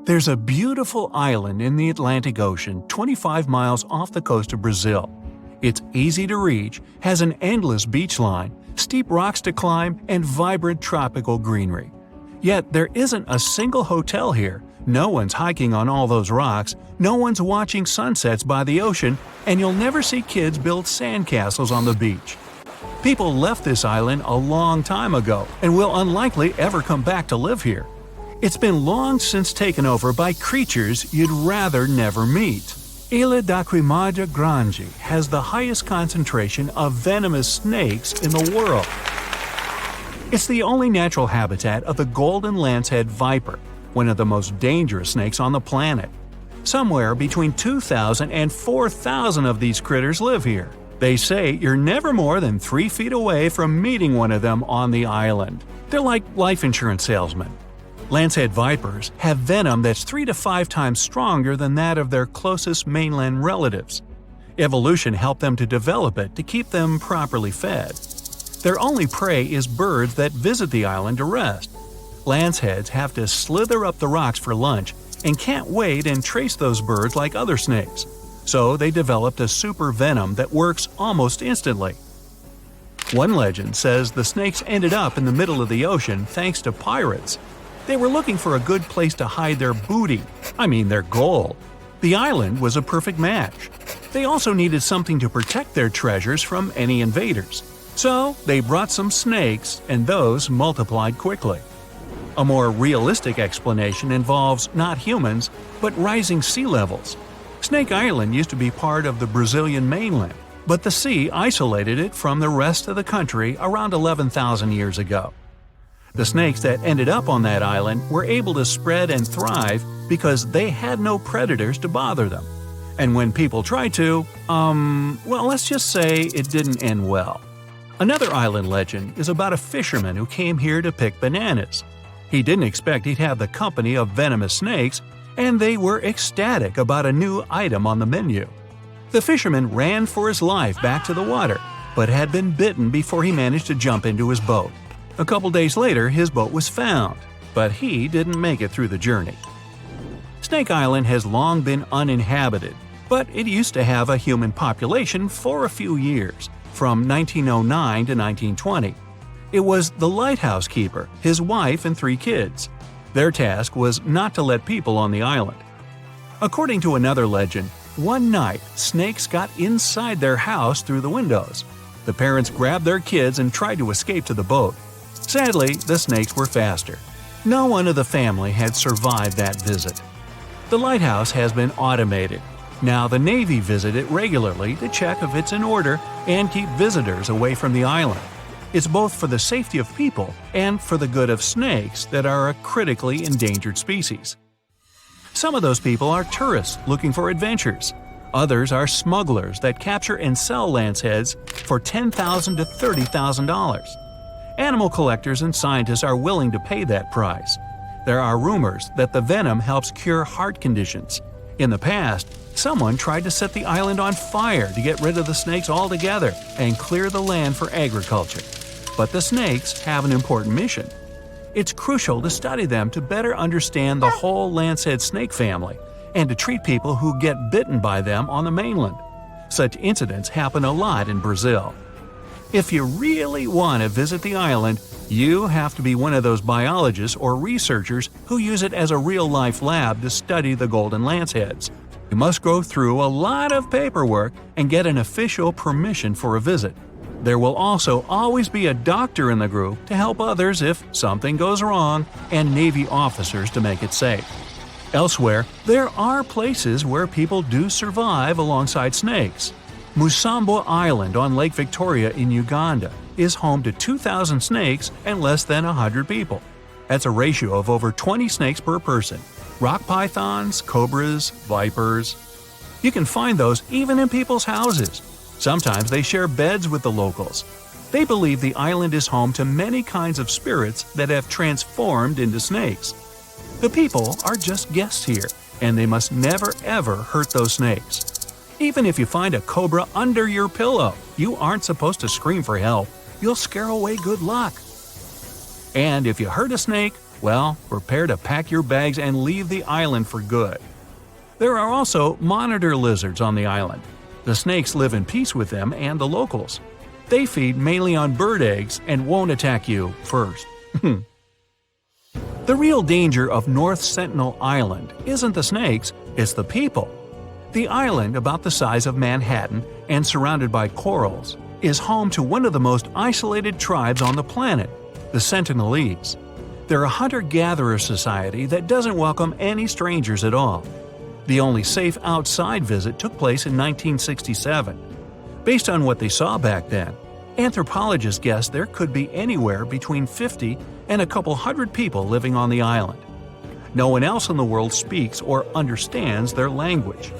There's a beautiful island in the Atlantic Ocean 25 miles off the coast of Brazil. It's easy to reach, has an endless beach line, steep rocks to climb, and vibrant tropical greenery. Yet there isn't a single hotel here, no one's hiking on all those rocks, no one's watching sunsets by the ocean, and you'll never see kids build sandcastles on the beach. People left this island a long time ago and will unlikely ever come back to live here. It's been long since taken over by creatures you'd rather never meet. Ilha da Queimada Grande has the highest concentration of venomous snakes in the world. It's the only natural habitat of the golden lancehead viper, one of the most dangerous snakes on the planet. Somewhere between 2,000 and 4,000 of these critters live here. They say you're never more than 3 feet away from meeting one of them on the island. They're like life insurance salesmen. Lancehead vipers have venom that's 3 to 5 times stronger than that of their closest mainland relatives. Evolution helped them to develop it to keep them properly fed. Their only prey is birds that visit the island to rest. Lanceheads have to slither up the rocks for lunch and can't wait and trace those birds like other snakes. So they developed a super venom that works almost instantly. One legend says the snakes ended up in the middle of the ocean thanks to pirates. They were looking for a good place to hide their booty, their gold. The island was a perfect match. They also needed something to protect their treasures from any invaders. So they brought some snakes, and those multiplied quickly. A more realistic explanation involves not humans, but rising sea levels. Snake Island used to be part of the Brazilian mainland, but the sea isolated it from the rest of the country around 11,000 years ago. The snakes that ended up on that island were able to spread and thrive because they had no predators to bother them. And when people tried to, let's just say it didn't end well. Another island legend is about a fisherman who came here to pick bananas. He didn't expect he'd have the company of venomous snakes, and they were ecstatic about a new item on the menu. The fisherman ran for his life back to the water, but had been bitten before he managed to jump into his boat. A couple days later, his boat was found, but he didn't make it through the journey. Snake Island has long been uninhabited, but it used to have a human population for a few years, from 1909 to 1920. It was the lighthouse keeper, his wife, and 3 kids. Their task was not to let people on the island. According to another legend, one night snakes got inside their house through the windows. The parents grabbed their kids and tried to escape to the boat. Sadly, the snakes were faster. No one of the family had survived that visit. The lighthouse has been automated. Now the Navy visit it regularly to check if it's in order and keep visitors away from the island. It's both for the safety of people and for the good of snakes that are a critically endangered species. Some of those people are tourists looking for adventures. Others are smugglers that capture and sell lanceheads for $10,000 to $30,000. Animal collectors and scientists are willing to pay that price. There are rumors that the venom helps cure heart conditions. In the past, someone tried to set the island on fire to get rid of the snakes altogether and clear the land for agriculture. But the snakes have an important mission. It's crucial to study them to better understand the whole lancehead snake family and to treat people who get bitten by them on the mainland. Such incidents happen a lot in Brazil. If you really want to visit the island, you have to be one of those biologists or researchers who use it as a real-life lab to study the golden lanceheads. You must go through a lot of paperwork and get an official permission for a visit. There will also always be a doctor in the group to help others if something goes wrong, and Navy officers to make it safe. Elsewhere, there are places where people do survive alongside snakes. Musambo Island on Lake Victoria in Uganda is home to 2,000 snakes and less than 100 people. That's a ratio of over 20 snakes per person. Rock pythons, cobras, vipers. You can find those even in people's houses. Sometimes they share beds with the locals. They believe the island is home to many kinds of spirits that have transformed into snakes. The people are just guests here, and they must never ever hurt those snakes. Even if you find a cobra under your pillow, you aren't supposed to scream for help. You'll scare away good luck. And if you hurt a snake, Well, prepare to pack your bags and leave the island for good. There are also monitor lizards on the island. The snakes live in peace with them and the locals. They feed mainly on bird eggs and won't attack you first. The real danger of North Sentinel Island isn't the snakes, it's the people. The island, about the size of Manhattan and surrounded by corals, is home to one of the most isolated tribes on the planet, the Sentinelese. They're a hunter-gatherer society that doesn't welcome any strangers at all. The only safe outside visit took place in 1967. Based on what they saw back then, anthropologists guessed there could be anywhere between 50 and a couple hundred people living on the island. No one else in the world speaks or understands their language.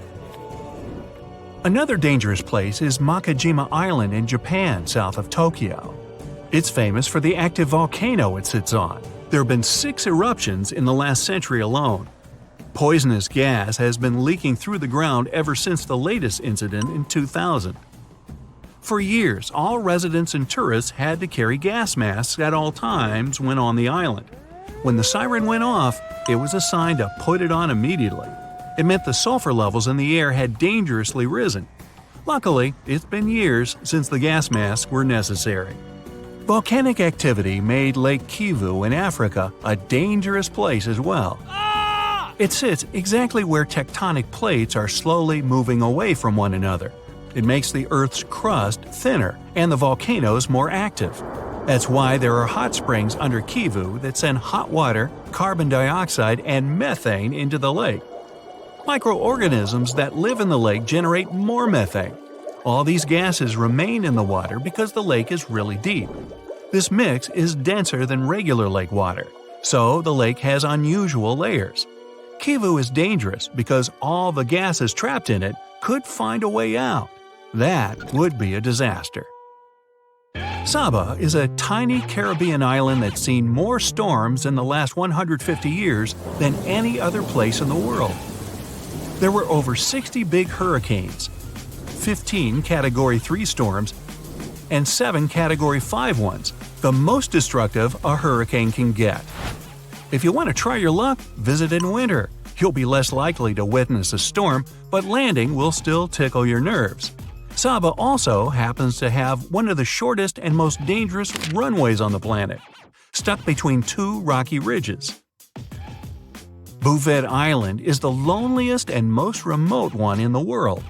Another dangerous place is Makajima Island in Japan, south of Tokyo. It's famous for the active volcano it sits on. There have been 6 eruptions in the last century alone. Poisonous gas has been leaking through the ground ever since the latest incident in 2000. For years, all residents and tourists had to carry gas masks at all times when on the island. When the siren went off, it was a sign to put it on immediately. It meant the sulfur levels in the air had dangerously risen. Luckily, it's been years since the gas masks were necessary. Volcanic activity made Lake Kivu in Africa a dangerous place as well. It sits exactly where tectonic plates are slowly moving away from one another. It makes the Earth's crust thinner and the volcanoes more active. That's why there are hot springs under Kivu that send hot water, carbon dioxide, and methane into the lake. Microorganisms that live in the lake generate more methane. All these gases remain in the water because the lake is really deep. This mix is denser than regular lake water, so the lake has unusual layers. Kivu is dangerous because all the gases trapped in it could find a way out. That would be a disaster. Saba is a tiny Caribbean island that's seen more storms in the last 150 years than any other place in the world. There were over 60 big hurricanes, 15 Category 3 storms, and 7 Category 5 ones, the most destructive a hurricane can get. If you want to try your luck, visit in winter. You'll be less likely to witness a storm, but landing will still tickle your nerves. Saba also happens to have one of the shortest and most dangerous runways on the planet, stuck between 2 rocky ridges. Bouvet Island is the loneliest and most remote one in the world.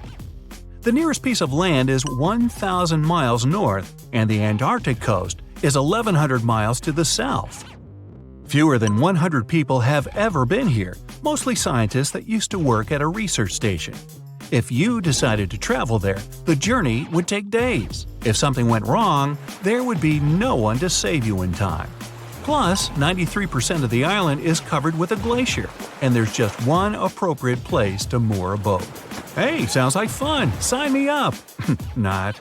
The nearest piece of land is 1,000 miles north, and the Antarctic coast is 1,100 miles to the south. Fewer than 100 people have ever been here, mostly scientists that used to work at a research station. If you decided to travel there, the journey would take days. If something went wrong, there would be no one to save you in time. Plus, 93% of the island is covered with a glacier, and there's just one appropriate place to moor a boat. Hey, sounds like fun! Sign me up! Not.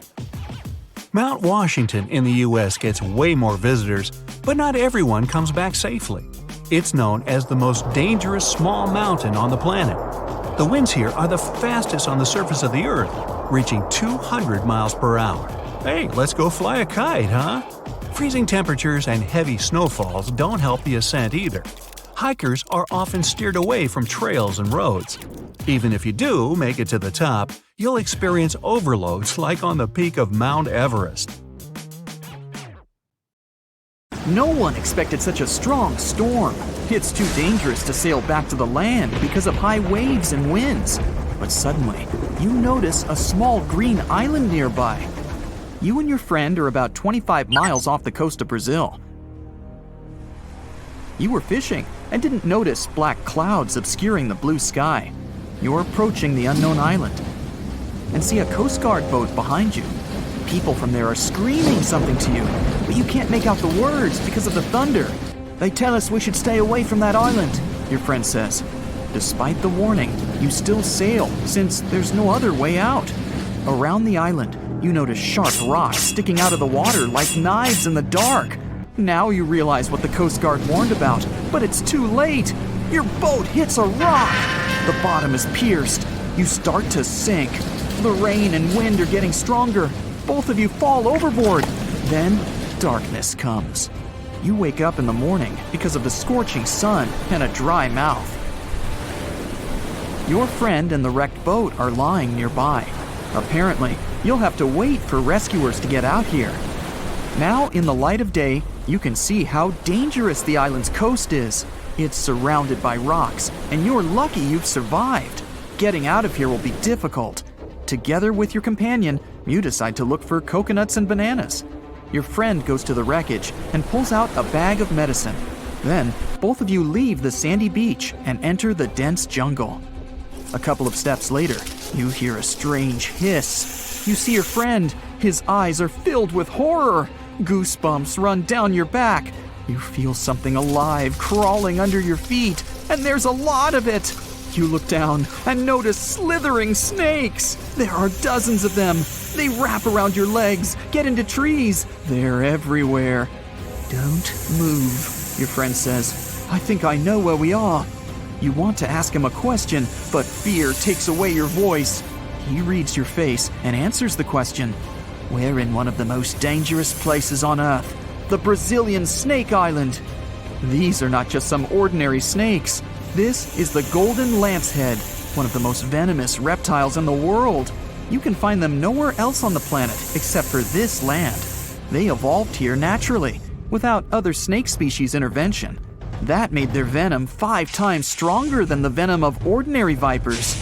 Mount Washington in the US gets way more visitors, but not everyone comes back safely. It's known as the most dangerous small mountain on the planet. The winds here are the fastest on the surface of the Earth, reaching 200 miles per hour. Hey, let's go fly a kite, huh? Freezing temperatures and heavy snowfalls don't help the ascent either. Hikers are often steered away from trails and roads. Even if you do make it to the top, you'll experience overloads like on the peak of Mount Everest. No one expected such a strong storm. It's too dangerous to sail back to the land because of high waves and winds. But suddenly, you notice a small green island nearby. You and your friend are about 25 miles off the coast of Brazil. You were fishing and didn't notice black clouds obscuring the blue sky. You're approaching the unknown island and see a Coast Guard boat behind you. People from there are screaming something to you, but you can't make out the words because of the thunder. They tell us we should stay away from that island, your friend says. Despite the warning, you still sail since there's no other way out. Around the island, you notice sharp rocks sticking out of the water like knives in the dark. Now you realize what the Coast Guard warned about, but it's too late. Your boat hits a rock. The bottom is pierced. You start to sink. The rain and wind are getting stronger. Both of you fall overboard. Then darkness comes. You wake up in the morning because of the scorching sun and a dry mouth. Your friend and the wrecked boat are lying nearby. Apparently, you'll have to wait for rescuers to get out here. Now, in the light of day, you can see how dangerous the island's coast is. It's surrounded by rocks, and you're lucky you've survived. Getting out of here will be difficult. Together with your companion, you decide to look for coconuts and bananas. Your friend goes to the wreckage and pulls out a bag of medicine. Then, both of you leave the sandy beach and enter the dense jungle. A couple of steps later, you hear a strange hiss. You see your friend. His eyes are filled with horror. Goosebumps run down your back. You feel something alive crawling under your feet, and there's a lot of it. You look down and notice slithering snakes. There are dozens of them. They wrap around your legs, get into trees. They're everywhere. Don't move, your friend says. I think I know where we are. You want to ask him a question, but fear takes away your voice. He reads your face and answers the question. We're in one of the most dangerous places on Earth, the Brazilian Snake Island. These are not just some ordinary snakes. This is the golden lancehead, one of the most venomous reptiles in the world. You can find them nowhere else on the planet except for this land. They evolved here naturally, without other snake species intervention. That made their venom 5 times stronger than the venom of ordinary vipers.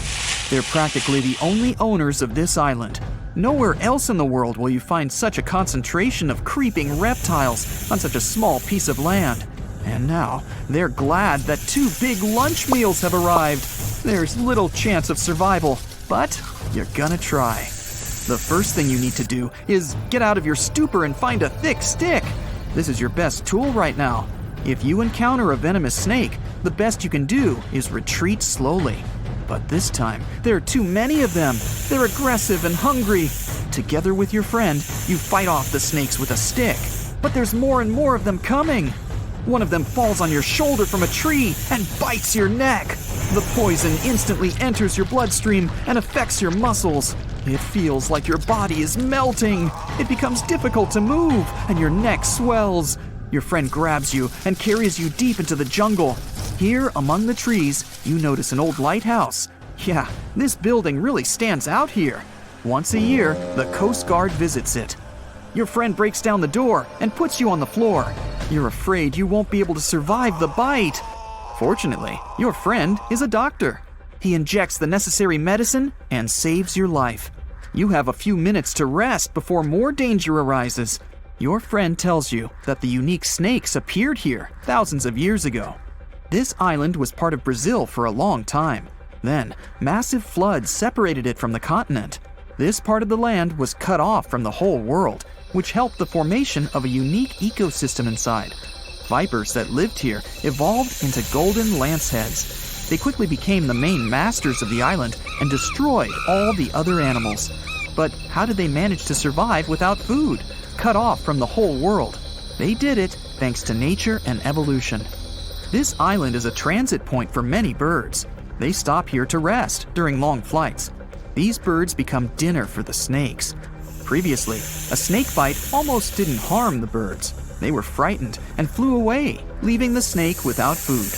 They're practically the only owners of this island. Nowhere else in the world will you find such a concentration of creeping reptiles on such a small piece of land. And now, they're glad that 2 big lunch meals have arrived. There's little chance of survival, but you're gonna try. The first thing you need to do is get out of your stupor and find a thick stick. This is your best tool right now. If you encounter a venomous snake, the best you can do is retreat slowly. But this time, there are too many of them. They're aggressive and hungry. Together with your friend, you fight off the snakes with a stick. But there's more and more of them coming. One of them falls on your shoulder from a tree and bites your neck. The poison instantly enters your bloodstream and affects your muscles. It feels like your body is melting. It becomes difficult to move, and your neck swells. Your friend grabs you and carries you deep into the jungle. Here, among the trees, you notice an old lighthouse. Yeah, this building really stands out here. Once a year, the Coast Guard visits it. Your friend breaks down the door and puts you on the floor. You're afraid you won't be able to survive the bite. Fortunately, your friend is a doctor. He injects the necessary medicine and saves your life. You have a few minutes to rest before more danger arises. Your friend tells you that the unique snakes appeared here thousands of years ago. This island was part of Brazil for a long time. Then, massive floods separated it from the continent. This part of the land was cut off from the whole world, which helped the formation of a unique ecosystem inside. Vipers that lived here evolved into golden lanceheads. They quickly became the main masters of the island and destroyed all the other animals. But how did they manage to survive without food? Cut off from the whole world. They did it thanks to nature and evolution. This island is a transit point for many birds. They stop here to rest during long flights. These birds become dinner for the snakes. Previously, a snake bite almost didn't harm the birds. They were frightened and flew away, leaving the snake without food.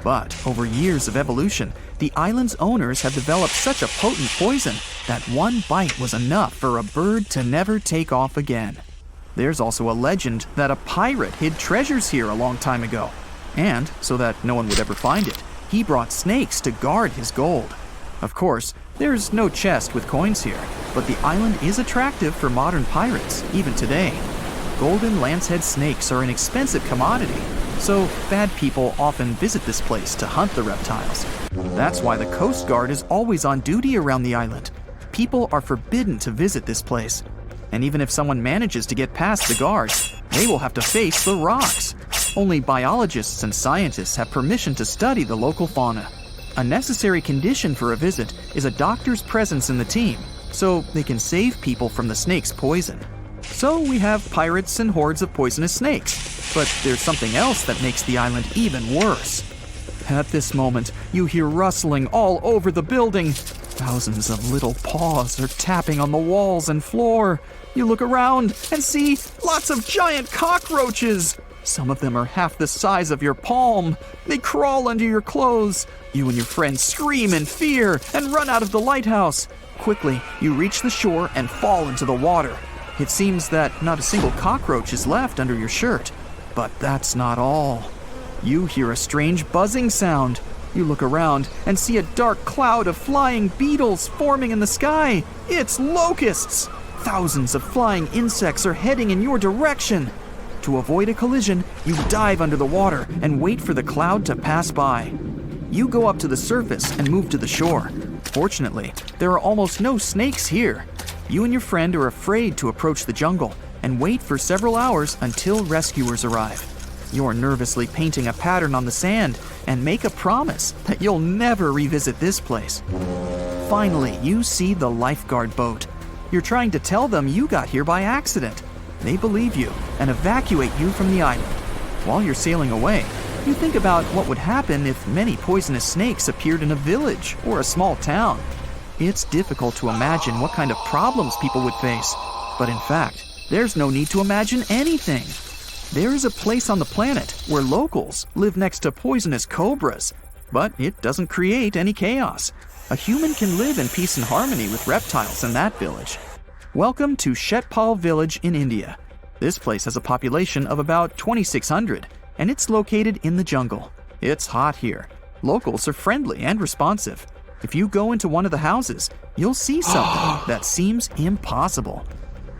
But over years of evolution, the island's owners have developed such a potent poison that one bite was enough for a bird to never take off again. There's also a legend that a pirate hid treasures here a long time ago. And, so that no one would ever find it, he brought snakes to guard his gold. Of course, there's no chest with coins here, but the island is attractive for modern pirates, even today. Golden lancehead snakes are an expensive commodity, so bad people often visit this place to hunt the reptiles. That's why the Coast Guard is always on duty around the island. People are forbidden to visit this place. And even if someone manages to get past the guards, they will have to face the rocks. Only biologists and scientists have permission to study the local fauna. A necessary condition for a visit is a doctor's presence in the team, so they can save people from the snake's poison. So we have pirates and hordes of poisonous snakes, but there's something else that makes the island even worse. At this moment, you hear rustling all over the building. Thousands of little paws are tapping on the walls and floor. You look around and see lots of giant cockroaches. Some of them are half the size of your palm. They crawl under your clothes. You and your friends scream in fear and run out of the lighthouse. Quickly, you reach the shore and fall into the water. It seems that not a single cockroach is left under your shirt. But that's not all. You hear a strange buzzing sound. You look around and see a dark cloud of flying beetles forming in the sky. It's locusts! Thousands of flying insects are heading in your direction. To avoid a collision, you dive under the water and wait for the cloud to pass by. You go up to the surface and move to the shore. Fortunately, there are almost no snakes here. You and your friend are afraid to approach the jungle and wait for several hours until rescuers arrive. You're nervously painting a pattern on the sand and make a promise that you'll never revisit this place. Finally, you see the lifeguard boat. You're trying to tell them you got here by accident. They believe you and evacuate you from the island. While you're sailing away, you think about what would happen if many poisonous snakes appeared in a village or a small town. It's difficult to imagine what kind of problems people would face. But in fact, there's no need to imagine anything. There is a place on the planet where locals live next to poisonous cobras, but it doesn't create any chaos. A human can live in peace and harmony with reptiles in that village. Welcome to Shetpal village in India. This place has a population of about 2,600, and it's located in the jungle. It's hot here. Locals are friendly and responsive. If you go into one of the houses, you'll see something that seems impossible.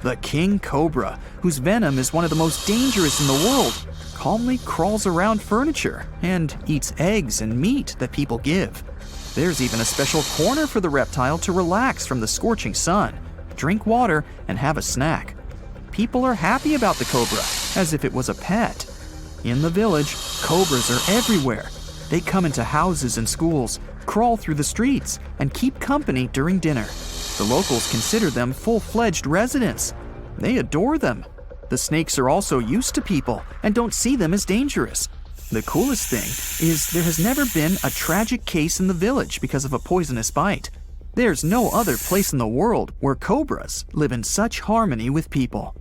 The king cobra, whose venom is one of the most dangerous in the world, calmly crawls around furniture and eats eggs and meat that people give. There's even a special corner for the reptile to relax from the scorching sun, drink water, and have a snack. People are happy about the cobra, as if it was a pet. In the village, cobras are everywhere. They come into houses and schools, crawl through the streets, and keep company during dinner. The locals consider them full-fledged residents. They adore them. The snakes are also used to people and don't see them as dangerous. The coolest thing is there has never been a tragic case in the village because of a poisonous bite. There's no other place in the world where cobras live in such harmony with people.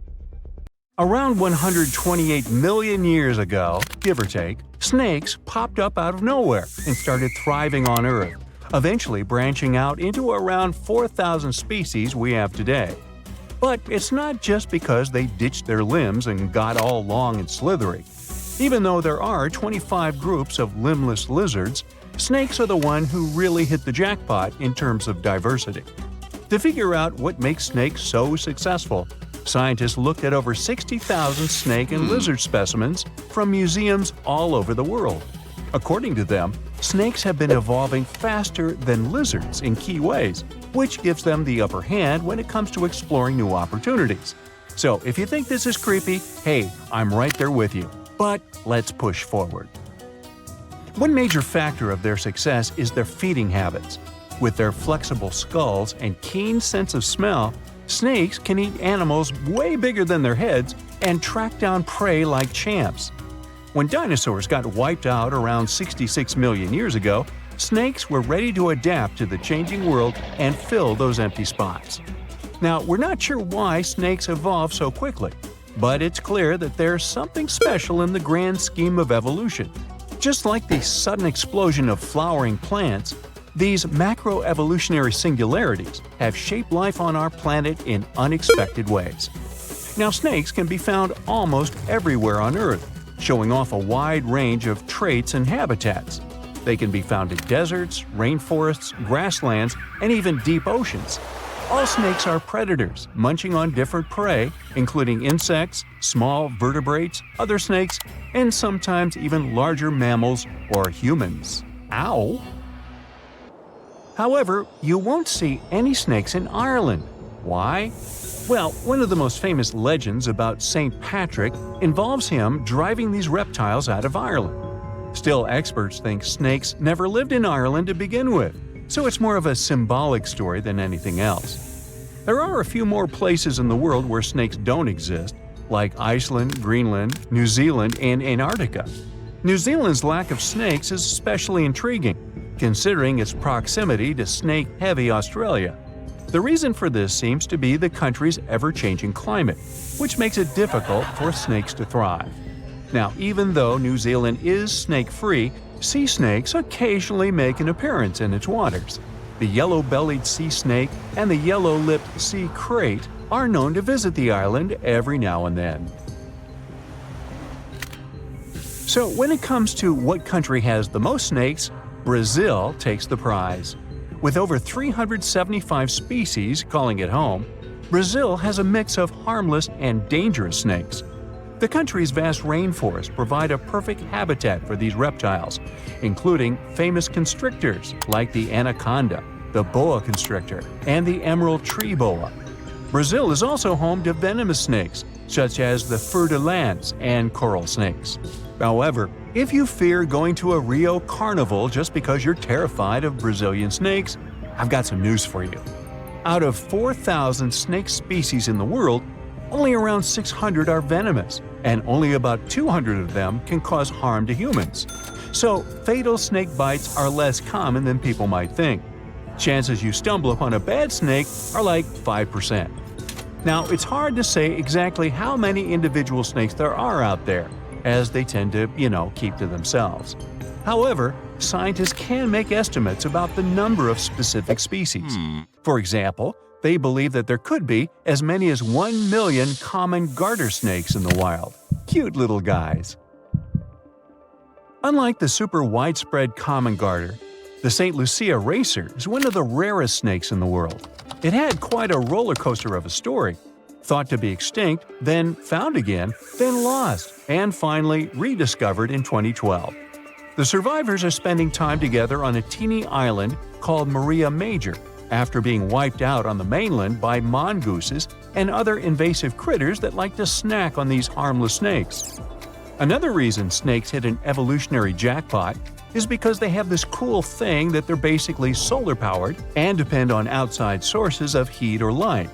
Around 128 million years ago, give or take, snakes popped up out of nowhere and started thriving on Earth, eventually branching out into around 4,000 species we have today. But it's not just because they ditched their limbs and got all long and slithery. Even though there are 25 groups of limbless lizards, snakes are the one who really hit the jackpot in terms of diversity. To figure out what makes snakes so successful, scientists looked at over 60,000 snake and lizard specimens from museums all over the world. According to them, snakes have been evolving faster than lizards in key ways, which gives them the upper hand when it comes to exploring new opportunities. So if you think this is creepy, hey, I'm right there with you. But let's push forward. One major factor of their success is their feeding habits. With their flexible skulls and keen sense of smell, snakes can eat animals way bigger than their heads and track down prey like champs. When dinosaurs got wiped out around 66 million years ago, snakes were ready to adapt to the changing world and fill those empty spots. Now, we're not sure why snakes evolved so quickly, but it's clear that there's something special in the grand scheme of evolution. Just like the sudden explosion of flowering plants, these macroevolutionary singularities have shaped life on our planet in unexpected ways. Now, snakes can be found almost everywhere on Earth, showing off a wide range of traits and habitats. They can be found in deserts, rainforests, grasslands, and even deep oceans. All snakes are predators, munching on different prey, including insects, small vertebrates, other snakes, and sometimes even larger mammals or humans. Ow! However, you won't see any snakes in Ireland. Why? Well, one of the most famous legends about St. Patrick involves him driving these reptiles out of Ireland. Still, experts think snakes never lived in Ireland to begin with, so it's more of a symbolic story than anything else. There are a few more places in the world where snakes don't exist, like Iceland, Greenland, New Zealand, and Antarctica. New Zealand's lack of snakes is especially intriguing, considering its proximity to snake-heavy Australia. The reason for this seems to be the country's ever-changing climate, which makes it difficult for snakes to thrive. Now, even though New Zealand is snake-free, sea snakes occasionally make an appearance in its waters. The yellow-bellied sea snake and the yellow-lipped sea crate are known to visit the island every now and then. So when it comes to what country has the most snakes, Brazil takes the prize. With over 375 species calling it home, Brazil has a mix of harmless and dangerous snakes. The country's vast rainforests provide a perfect habitat for these reptiles, including famous constrictors like the anaconda, the boa constrictor, and the emerald tree boa. Brazil is also home to venomous snakes, such as the fer-de-lance and coral snakes. However, if you fear going to a Rio carnival just because you're terrified of Brazilian snakes, I've got some news for you. Out of 4,000 snake species in the world, only around 600 are venomous, and only about 200 of them can cause harm to humans. So, fatal snake bites are less common than people might think. Chances you stumble upon a bad snake are like 5%. Now, it's hard to say exactly how many individual snakes there are out there, as they tend to, keep to themselves. However, scientists can make estimates about the number of specific species. For example, they believe that there could be as many as 1 million common garter snakes in the wild. Cute little guys. Unlike the super widespread common garter, the St. Lucia racer is one of the rarest snakes in the world. It had quite a roller coaster of a story. Thought to be extinct, then found again, then lost, and finally rediscovered in 2012. The survivors are spending time together on a teeny island called Maria Major, after being wiped out on the mainland by mongooses and other invasive critters that like to snack on these harmless snakes. Another reason snakes hit an evolutionary jackpot is because they have this cool thing that they're basically solar-powered and depend on outside sources of heat or light.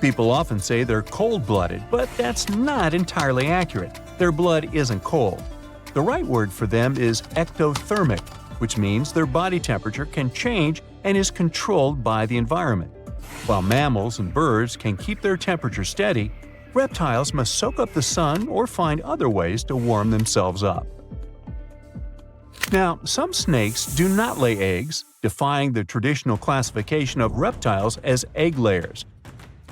People often say they're cold-blooded, but that's not entirely accurate. Their blood isn't cold. The right word for them is ectothermic, which means their body temperature can change and is controlled by the environment. While mammals and birds can keep their temperature steady, reptiles must soak up the sun or find other ways to warm themselves up. Now, some snakes do not lay eggs, defying the traditional classification of reptiles as egg layers.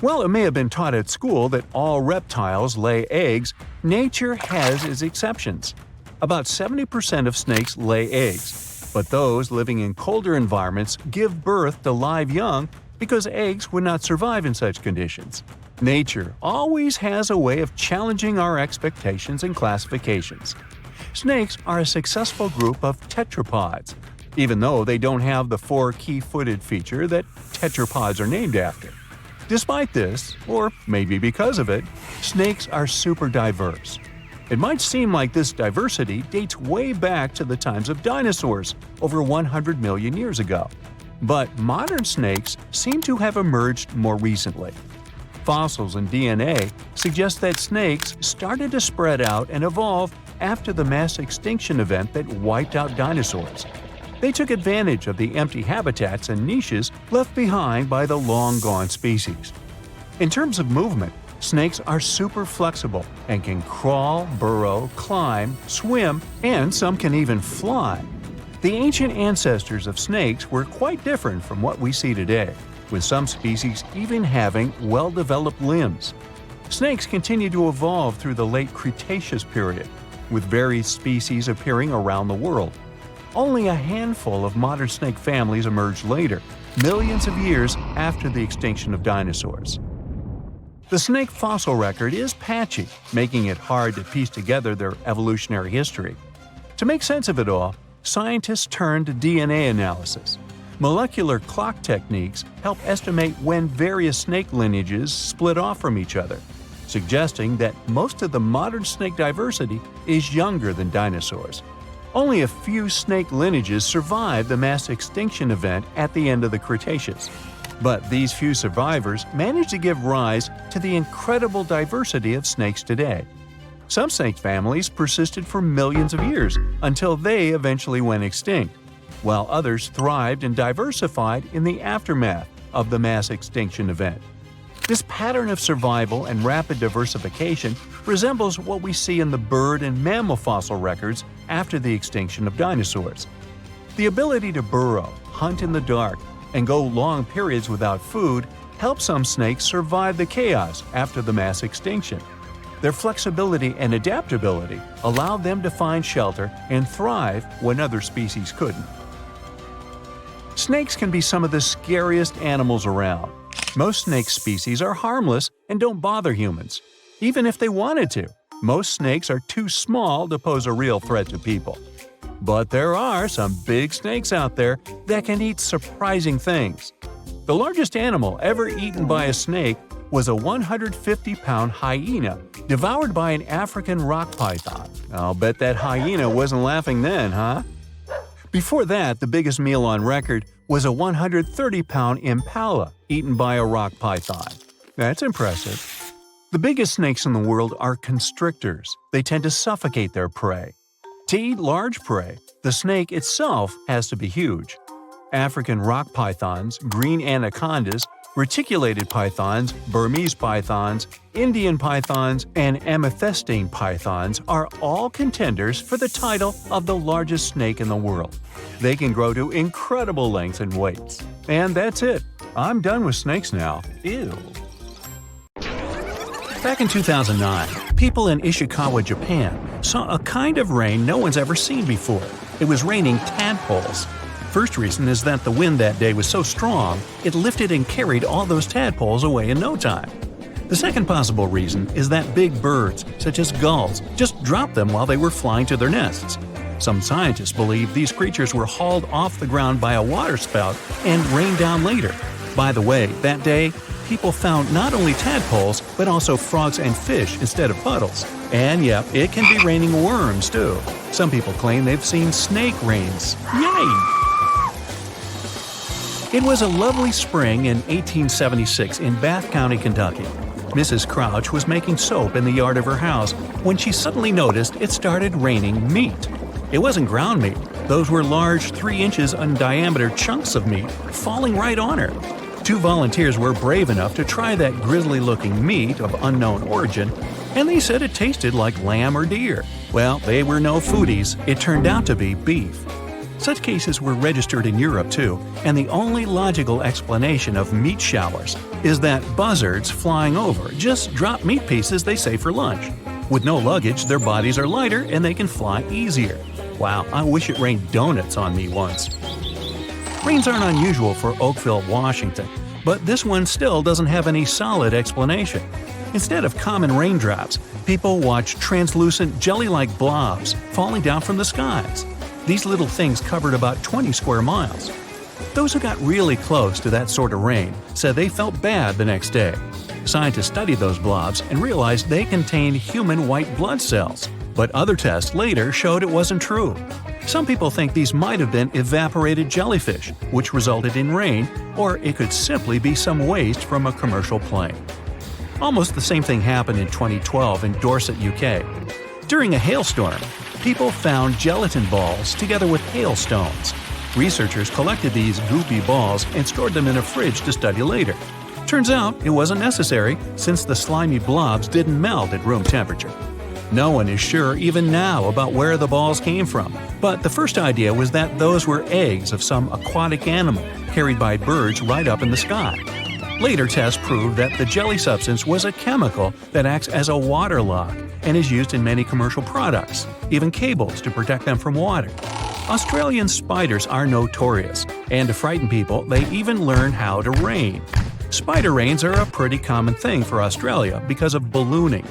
While it may have been taught at school that all reptiles lay eggs, nature has its exceptions. About 70% of snakes lay eggs, but those living in colder environments give birth to live young because eggs would not survive in such conditions. Nature always has a way of challenging our expectations and classifications. Snakes are a successful group of tetrapods, even though they don't have the 4 key-footed feature that tetrapods are named after. Despite this, or maybe because of it, snakes are super diverse. It might seem like this diversity dates way back to the times of dinosaurs, over 100 million years ago. But modern snakes seem to have emerged more recently. Fossils and DNA suggest that snakes started to spread out and evolve after the mass extinction event that wiped out dinosaurs. They took advantage of the empty habitats and niches left behind by the long-gone species. In terms of movement, snakes are super flexible and can crawl, burrow, climb, swim, and some can even fly. The ancient ancestors of snakes were quite different from what we see today, with some species even having well-developed limbs. Snakes continue to evolve through the late Cretaceous period, with various species appearing around the world. Only a handful of modern snake families emerged later, millions of years after the extinction of dinosaurs. The snake fossil record is patchy, making it hard to piece together their evolutionary history. To make sense of it all, scientists turn to DNA analysis. Molecular clock techniques help estimate when various snake lineages split off from each other, suggesting that most of the modern snake diversity is younger than dinosaurs. Only a few snake lineages survived the mass extinction event at the end of the Cretaceous. But these few survivors managed to give rise to the incredible diversity of snakes today. Some snake families persisted for millions of years until they eventually went extinct, while others thrived and diversified in the aftermath of the mass extinction event. This pattern of survival and rapid diversification resembles what we see in the bird and mammal fossil records after the extinction of dinosaurs. The ability to burrow, hunt in the dark, and go long periods without food helped some snakes survive the chaos after the mass extinction. Their flexibility and adaptability allowed them to find shelter and thrive when other species couldn't. Snakes can be some of the scariest animals around. Most snake species are harmless and don't bother humans. Even if they wanted to, most snakes are too small to pose a real threat to people. But there are some big snakes out there that can eat surprising things. The largest animal ever eaten by a snake was a 150-pound hyena devoured by an African rock python. I'll bet that hyena wasn't laughing then, huh? Before that, the biggest meal on record was a 130-pound impala eaten by a rock python. That's impressive. The biggest snakes in the world are constrictors. They tend to suffocate their prey. To eat large prey, the snake itself has to be huge. African rock pythons, green anacondas, reticulated pythons, Burmese pythons, Indian pythons, and amethystine pythons are all contenders for the title of the largest snake in the world. They can grow to incredible lengths and weights. And that's it. I'm done with snakes now. Ew. Back in 2009, people in Ishikawa, Japan, saw a kind of rain no one's ever seen before. It was raining tadpoles. First reason is that the wind that day was so strong, it lifted and carried all those tadpoles away in no time. The second possible reason is that big birds, such as gulls, just dropped them while they were flying to their nests. Some scientists believe these creatures were hauled off the ground by a waterspout and rained down later. By the way, that day, people found not only tadpoles, but also frogs and fish instead of puddles. And yep, it can be raining worms too. Some people claim they've seen snake rains. Yay! It was a lovely spring in 1876 in Bath County, Kentucky. Mrs. Crouch was making soap in the yard of her house when she suddenly noticed it started raining meat. It wasn't ground meat. Those were large 3 inches in diameter chunks of meat falling right on her. 2 volunteers were brave enough to try that grisly-looking meat of unknown origin, and they said it tasted like lamb or deer. Well, they were no foodies. It turned out to be beef. Such cases were registered in Europe too, and the only logical explanation of meat showers is that buzzards flying over just drop meat pieces they save for lunch. With no luggage, their bodies are lighter and they can fly easier. Wow, I wish it rained donuts on me once. Rains aren't unusual for Oakville, Washington, but this one still doesn't have any solid explanation. Instead of common raindrops, people watch translucent jelly-like blobs falling down from the skies. These little things covered about 20 square miles. Those who got really close to that sort of rain said they felt bad the next day. Scientists studied those blobs and realized they contained human white blood cells, but other tests later showed it wasn't true. Some people think these might have been evaporated jellyfish, which resulted in rain, or it could simply be some waste from a commercial plane. Almost the same thing happened in 2012 in Dorset, UK. During a hailstorm, people found gelatin balls together with hailstones. Researchers collected these goopy balls and stored them in a fridge to study later. Turns out it wasn't necessary, since the slimy blobs didn't melt at room temperature. No one is sure even now about where the balls came from, but the first idea was that those were eggs of some aquatic animal carried by birds right up in the sky. Later tests proved that the jelly substance was a chemical that acts as a water lock and is used in many commercial products, even cables to protect them from water. Australian spiders are notorious, and to frighten people, they even learn how to rain. Spider rains are a pretty common thing for Australia because of ballooning.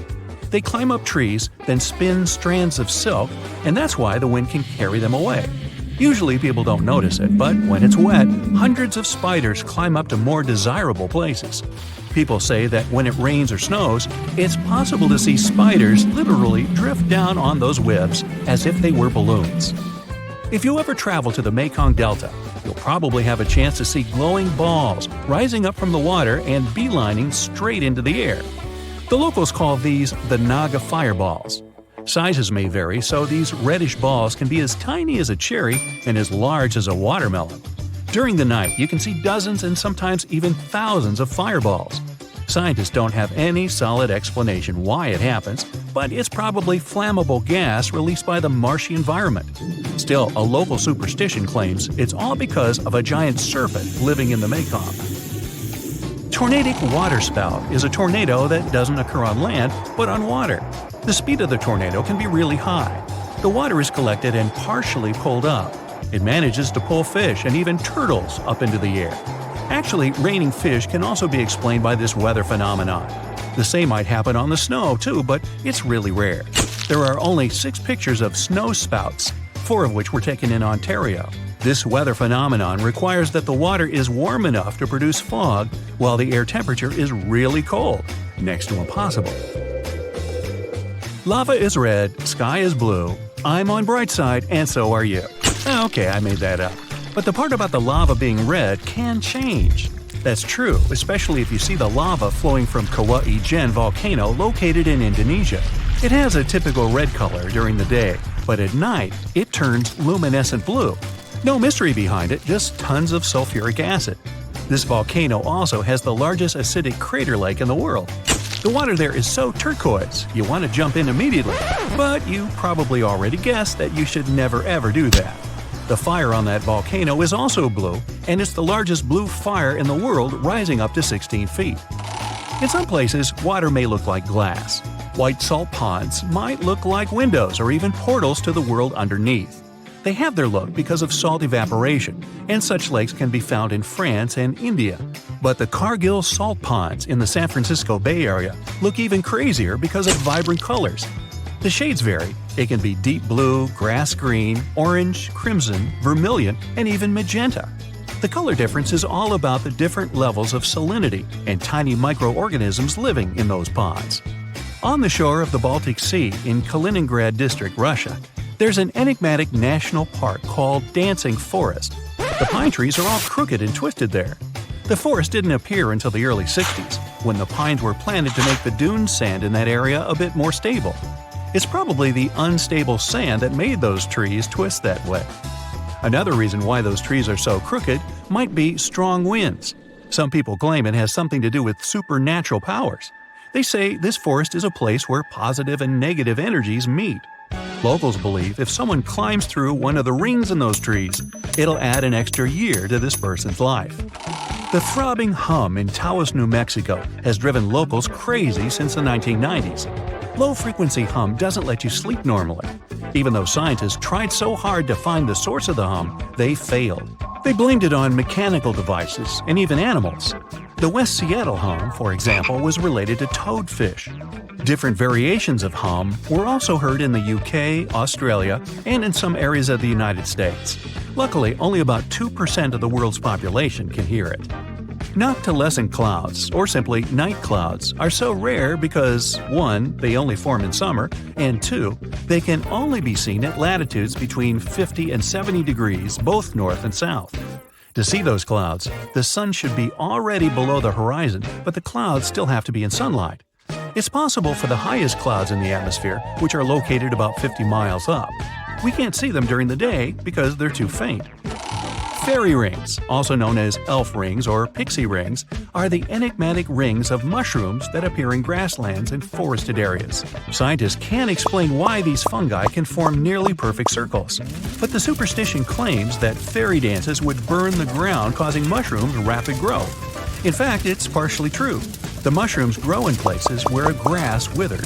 They climb up trees, then spin strands of silk, and that's why the wind can carry them away. Usually people don't notice it, but when it's wet, hundreds of spiders climb up to more desirable places. People say that when it rains or snows, it's possible to see spiders literally drift down on those webs as if they were balloons. If you ever travel to the Mekong Delta, you'll probably have a chance to see glowing balls rising up from the water and beelining straight into the air. The locals call these the Naga fireballs. Sizes may vary, so these reddish balls can be as tiny as a cherry and as large as a watermelon. During the night, you can see dozens and sometimes even thousands of fireballs. Scientists don't have any solid explanation why it happens, but it's probably flammable gas released by the marshy environment. Still, a local superstition claims it's all because of a giant serpent living in the Mekong. Tornadic waterspout is a tornado that doesn't occur on land, but on water. The speed of the tornado can be really high. The water is collected and partially pulled up. It manages to pull fish and even turtles up into the air. Actually, raining fish can also be explained by this weather phenomenon. The same might happen on the snow too, but it's really rare. There are only 6 pictures of snow spouts, 4 of which were taken in Ontario. This weather phenomenon requires that the water is warm enough to produce fog while the air temperature is really cold, next to impossible. Lava is red, sky is blue, I'm on bright side, and so are you. Okay, I made that up. But the part about the lava being red can change. That's true, especially if you see the lava flowing from Kauai Gen volcano located in Indonesia. It has a typical red color during the day, but at night it turns luminescent blue. No mystery behind it, just tons of sulfuric acid. This volcano also has the largest acidic crater lake in the world. The water there is so turquoise, you want to jump in immediately, but you probably already guessed that you should never ever do that. The fire on that volcano is also blue, and it's the largest blue fire in the world, rising up to 16 feet. In some places, water may look like glass. White salt ponds might look like windows or even portals to the world underneath. They have their look because of salt evaporation, and such lakes can be found in France and India. But the Cargill salt ponds in the San Francisco Bay Area look even crazier because of vibrant colors. The shades vary. It can be deep blue, grass green, orange, crimson, vermilion, and even magenta. The color difference is all about the different levels of salinity and tiny microorganisms living in those ponds. On the shore of the Baltic Sea in Kaliningrad District, Russia, there's an enigmatic national park called Dancing Forest. The pine trees are all crooked and twisted there. The forest didn't appear until the early 60s, when the pines were planted to make the dune sand in that area a bit more stable. It's probably the unstable sand that made those trees twist that way. Another reason why those trees are so crooked might be strong winds. Some people claim it has something to do with supernatural powers. They say this forest is a place where positive and negative energies meet. Locals believe if someone climbs through one of the rings in those trees, it'll add an extra year to this person's life. The throbbing hum in Taos, New Mexico has driven locals crazy since the 1990s. Low-frequency hum doesn't let you sleep normally. Even though scientists tried so hard to find the source of the hum, they failed. They blamed it on mechanical devices and even animals. The West Seattle hum, for example, was related to toadfish. Different variations of hum were also heard in the UK, Australia, and in some areas of the United States. Luckily, only about 2% of the world's population can hear it. Noctilescent clouds, or simply night clouds, are so rare because 1. They only form in summer, and 2. They can only be seen at latitudes between 50 and 70 degrees, both north and south. To see those clouds, the sun should be already below the horizon, but the clouds still have to be in sunlight. It's possible for the highest clouds in the atmosphere, which are located about 50 miles up. We can't see them during the day because they're too faint. Fairy rings, also known as elf rings or pixie rings, are the enigmatic rings of mushrooms that appear in grasslands and forested areas. Scientists can't explain why these fungi can form nearly perfect circles. But the superstition claims that fairy dances would burn the ground, causing mushrooms rapid growth. In fact, it's partially true. The mushrooms grow in places where grass withered.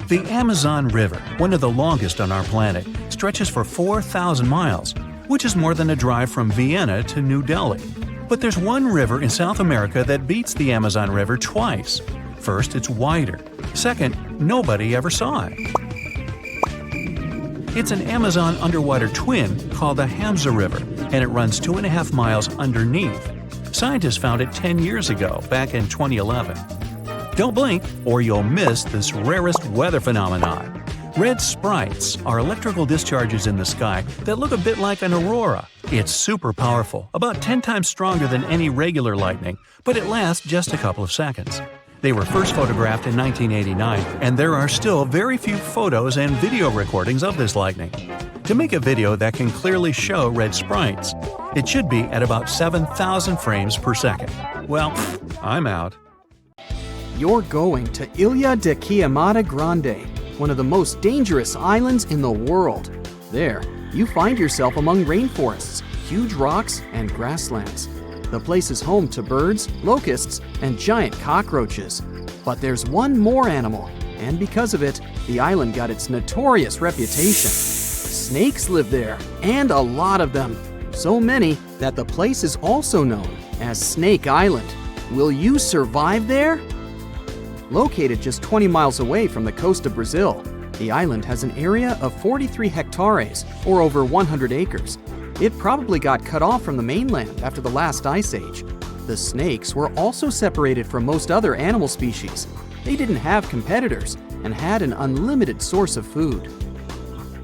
The Amazon River, one of the longest on our planet, stretches for 4,000 miles, which is more than a drive from Vienna to New Delhi. But there's one river in South America that beats the Amazon River twice. First, it's wider. Second, nobody ever saw it. It's an Amazon underwater twin called the Hamza River, and it runs 2.5 miles underneath. Scientists found it 10 years ago, back in 2011. Don't blink, or you'll miss this rarest weather phenomenon. Red sprites are electrical discharges in the sky that look a bit like an aurora. It's super powerful, about 10 times stronger than any regular lightning, but it lasts just a couple of seconds. They were first photographed in 1989, and there are still very few photos and video recordings of this lightning. To make a video that can clearly show red sprites, it should be at about 7,000 frames per second. Well, I'm out. You're going to Ilha da Queimada Grande, one of the most dangerous islands in the world. There, you find yourself among rainforests, huge rocks, and grasslands. The place is home to birds, locusts, and giant cockroaches. But there's one more animal, and because of it, the island got its notorious reputation. Snakes live there, and a lot of them. So many that the place is also known as Snake Island. Will you survive there? Located just 20 miles away from the coast of Brazil, the island has an area of 43 hectares, or over 100 acres. It probably got cut off from the mainland after the last ice age. The snakes were also separated from most other animal species. They didn't have competitors and had an unlimited source of food.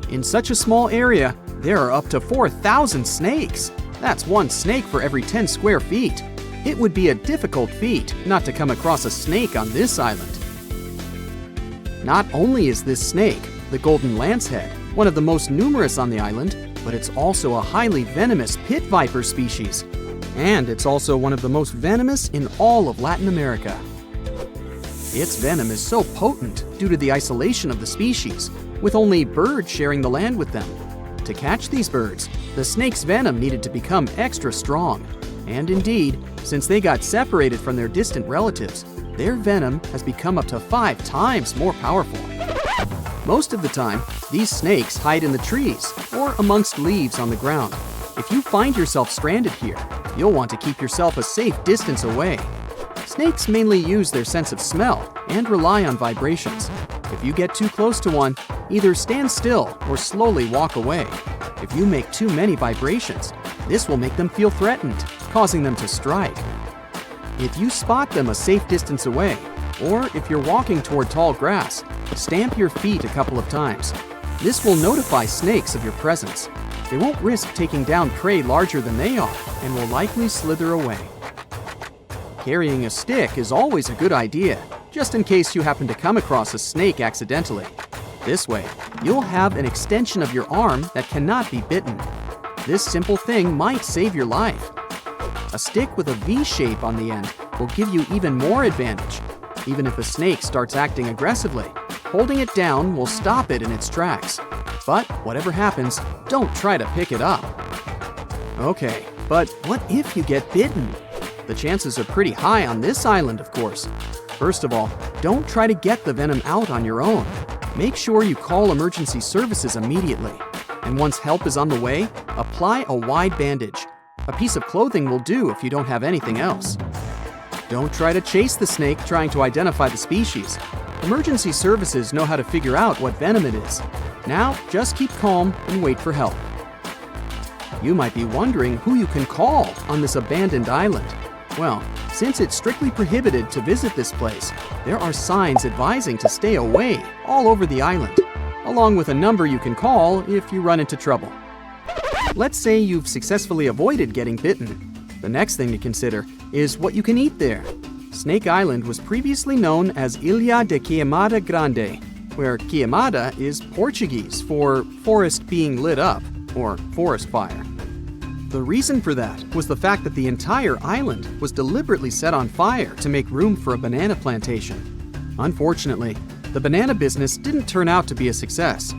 In such a small area, there are up to 4,000 snakes. That's one snake for every 10 square feet. It would be a difficult feat not to come across a snake on this island. Not only is this snake, the golden lancehead, one of the most numerous on the island, but it's also a highly venomous pit viper species. And it's also one of the most venomous in all of Latin America. Its venom is so potent due to the isolation of the species, with only birds sharing the land with them. To catch these birds, the snake's venom needed to become extra strong. And indeed, since they got separated from their distant relatives, their venom has become up to 5 times more powerful. Most of the time, these snakes hide in the trees or amongst leaves on the ground. If you find yourself stranded here, you'll want to keep yourself a safe distance away. Snakes mainly use their sense of smell and rely on vibrations. If you get too close to one, either stand still or slowly walk away. If you make too many vibrations, this will make them feel threatened, causing them to strike. If you spot them a safe distance away, or if you're walking toward tall grass, stamp your feet a couple of times. This will notify snakes of your presence. They won't risk taking down prey larger than they are and will likely slither away. Carrying a stick is always a good idea, just in case you happen to come across a snake accidentally. This way, you'll have an extension of your arm that cannot be bitten. This simple thing might save your life. A stick with a V shape on the end will give you even more advantage. Even if a snake starts acting aggressively, holding it down will stop it in its tracks. But whatever happens, don't try to pick it up. Okay, but what if you get bitten? The chances are pretty high on this island, of course. First of all, don't try to get the venom out on your own. Make sure you call emergency services immediately. And once help is on the way, apply a wide bandage. A piece of clothing will do if you don't have anything else. Don't try to chase the snake trying to identify the species. Emergency services know how to figure out what venom it is. Now, just keep calm and wait for help. You might be wondering who you can call on this abandoned island. Well, since it's strictly prohibited to visit this place, there are signs advising to stay away all over the island, along with a number you can call if you run into trouble. Let's say you've successfully avoided getting bitten. The next thing to consider is what you can eat there. Snake Island was previously known as Ilha da Queimada Grande, where queimada is Portuguese for forest being lit up, or forest fire. The reason for that was the fact that the entire island was deliberately set on fire to make room for a banana plantation. Unfortunately, the banana business didn't turn out to be a success,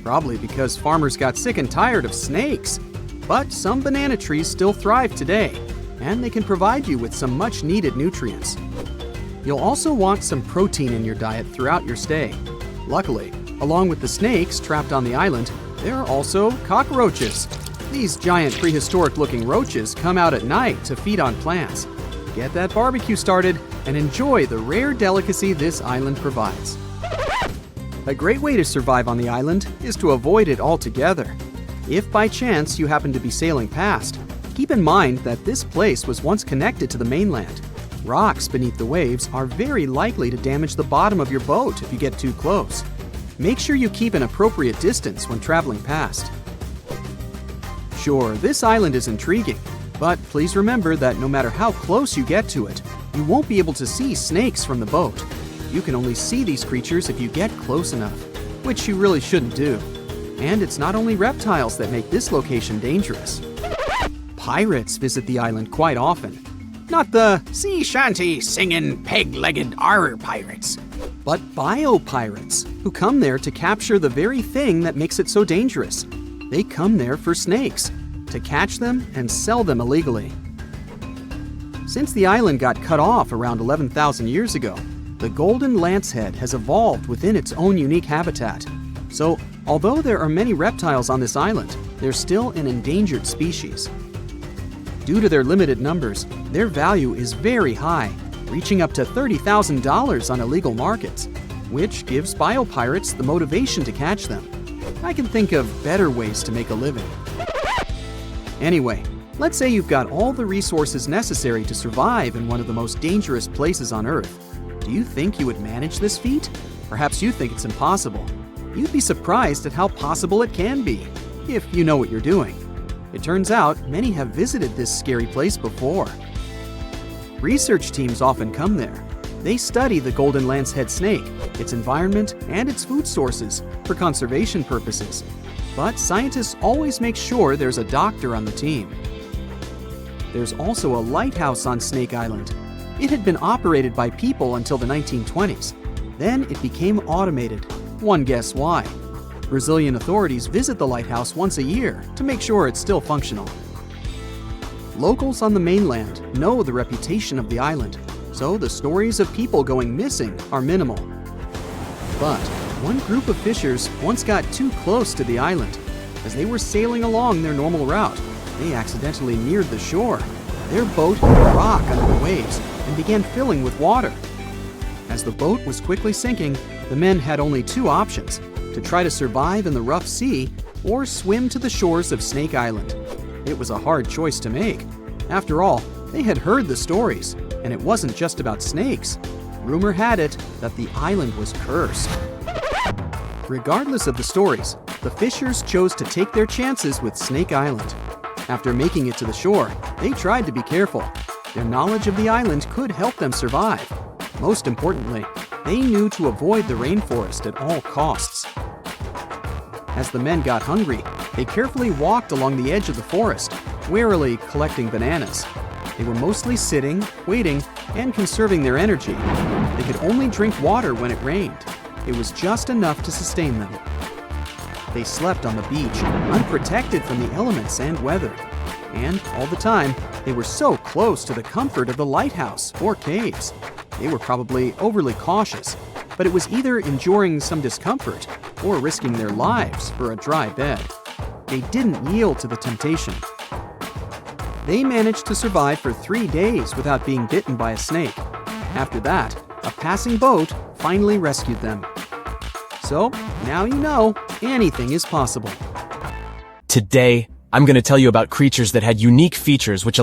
probably because farmers got sick and tired of snakes. But some banana trees still thrive today, and they can provide you with some much-needed nutrients. You'll also want some protein in your diet throughout your stay. Luckily, along with the snakes trapped on the island, there are also cockroaches. These giant prehistoric-looking roaches come out at night to feed on plants. Get that barbecue started and enjoy the rare delicacy this island provides. A great way to survive on the island is to avoid it altogether. If by chance you happen to be sailing past, keep in mind that this place was once connected to the mainland. Rocks beneath the waves are very likely to damage the bottom of your boat if you get too close. Make sure you keep an appropriate distance when traveling past. Sure, this island is intriguing, but please remember that no matter how close you get to it, you won't be able to see snakes from the boat. You can only see these creatures if you get close enough, which you really shouldn't do. And it's not only reptiles that make this location dangerous. Pirates visit the island quite often. Not the sea shanty singing peg-legged arr pirates, but bio-pirates, who come there to capture the very thing that makes it so dangerous. They come there for snakes, to catch them and sell them illegally. Since the island got cut off around 11,000 years ago, the golden lancehead has evolved within its own unique habitat. So, although there are many reptiles on this island, they're still an endangered species. Due to their limited numbers, their value is very high, reaching up to $30,000 on illegal markets, which gives biopirates the motivation to catch them. I can think of better ways to make a living. Anyway, let's say you've got all the resources necessary to survive in one of the most dangerous places on Earth. Do you think you would manage this feat? Perhaps you think it's impossible. You'd be surprised at how possible it can be, if you know what you're doing. It turns out many have visited this scary place before. Research teams often come there. They study the golden lancehead snake, its environment, and its food sources for conservation purposes. But scientists always make sure there's a doctor on the team. There's also a lighthouse on Snake Island. It had been operated by people until the 1920s. Then it became automated. One guess why. Brazilian authorities visit the lighthouse once a year to make sure it's still functional. Locals on the mainland know the reputation of the island, so the stories of people going missing are minimal. But one group of fishers once got too close to the island. As they were sailing along their normal route, they accidentally neared the shore. Their boat hit a rock under the waves and began filling with water. As the boat was quickly sinking, the men had only two options: to try to survive in the rough sea or swim to the shores of Snake Island. It was a hard choice to make. After all, they had heard the stories, and it wasn't just about snakes. Rumor had it that the island was cursed. Regardless of the stories, the fishers chose to take their chances with Snake Island. After making it to the shore, they tried to be careful. Their knowledge of the island could help them survive. Most importantly, they knew to avoid the rainforest at all costs. As the men got hungry, they carefully walked along the edge of the forest, warily collecting bananas. They were mostly sitting, waiting, and conserving their energy. They could only drink water when it rained. It was just enough to sustain them. They slept on the beach, unprotected from the elements and weather. And all the time, they were so close to the comfort of the lighthouse or caves. They were probably overly cautious, but it was either enduring some discomfort or risking their lives for a dry bed. They didn't yield to the temptation. They managed to survive for 3 days without being bitten by a snake. After that, a passing boat finally rescued them. So, now you know, anything is possible. Today, I'm going to tell you about creatures that had unique features which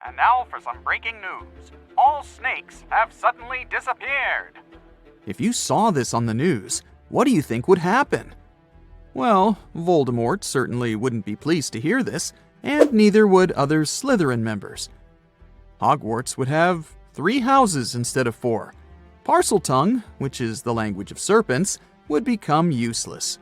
And now for some breaking news. All snakes have suddenly disappeared. If you saw this on the news, what do you think would happen? Well, Voldemort certainly wouldn't be pleased to hear this, and neither would other Slytherin members. Hogwarts would have 3 houses instead of 4. Parseltongue, which is the language of serpents, would become useless.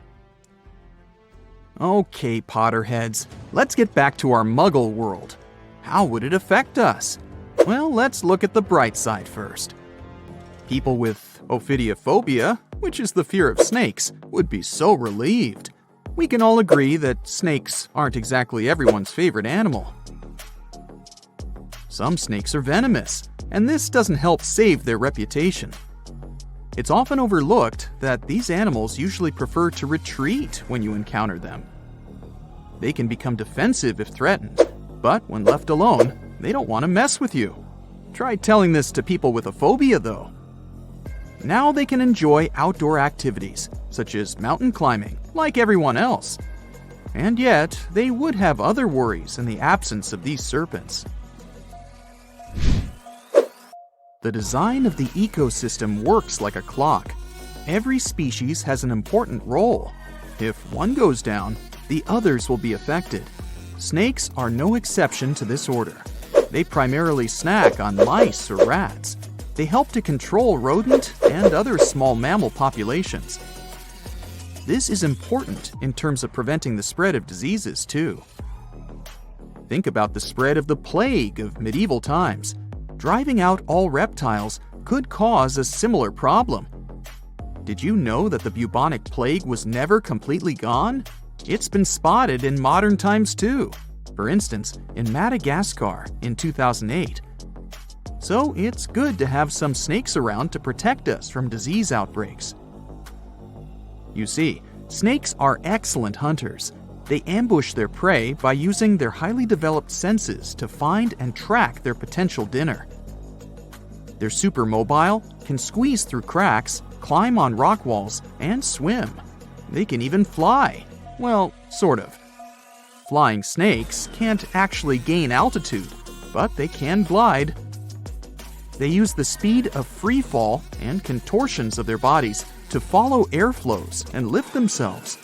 Okay, Potterheads, let's get back to our Muggle world. How would it affect us? Well, let's look at the bright side first. People with ophidiophobia, which is the fear of snakes, would be so relieved. We can all agree that snakes aren't exactly everyone's favorite animal. Some snakes are venomous, and this doesn't help save their reputation. It's often overlooked that these animals usually prefer to retreat when you encounter them. They can become defensive if threatened, but when left alone, they don't want to mess with you. Try telling this to people with a phobia, though. Now they can enjoy outdoor activities, such as mountain climbing, like everyone else. And yet, they would have other worries in the absence of these serpents. The design of the ecosystem works like a clock. Every species has an important role. If one goes down, the others will be affected. Snakes are no exception to this order. They primarily snack on mice or rats. They help to control rodent and other small mammal populations. This is important in terms of preventing the spread of diseases, too. Think about the spread of the plague of medieval times. Driving out all reptiles could cause a similar problem. Did you know that the bubonic plague was never completely gone? It's been spotted in modern times, too. For instance, in Madagascar in 2008. So it's good to have some snakes around to protect us from disease outbreaks. You see, snakes are excellent hunters. They ambush their prey by using their highly developed senses to find and track their potential dinner. They're super mobile, can squeeze through cracks, climb on rock walls, and swim. They can even fly. Well, sort of. Flying snakes can't actually gain altitude, but they can glide. They use the speed of free fall and contortions of their bodies to follow airflows and lift themselves.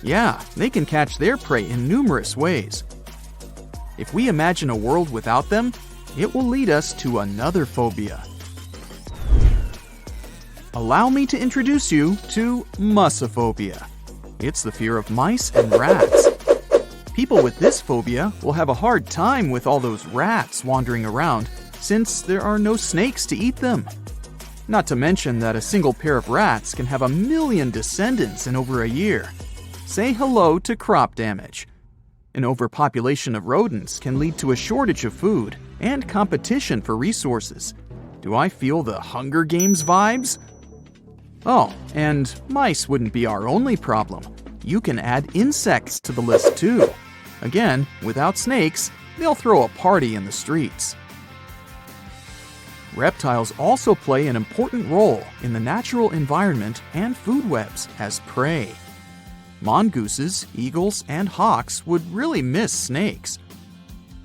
Yeah, they can catch their prey in numerous ways. If we imagine a world without them, it will lead us to another phobia. Allow me to introduce you to mussophobia. It's the fear of mice and rats. People with this phobia will have a hard time with all those rats wandering around, since there are no snakes to eat them. Not to mention that a single pair of rats can have 1 million descendants in over a year. Say hello to crop damage. An overpopulation of rodents can lead to a shortage of food and competition for resources. Do I feel the Hunger Games vibes? Oh, and mice wouldn't be our only problem. You can add insects to the list too. Again, without snakes, they'll throw a party in the streets. Reptiles also play an important role in the natural environment and food webs as prey. Mongooses, eagles, and hawks would really miss snakes.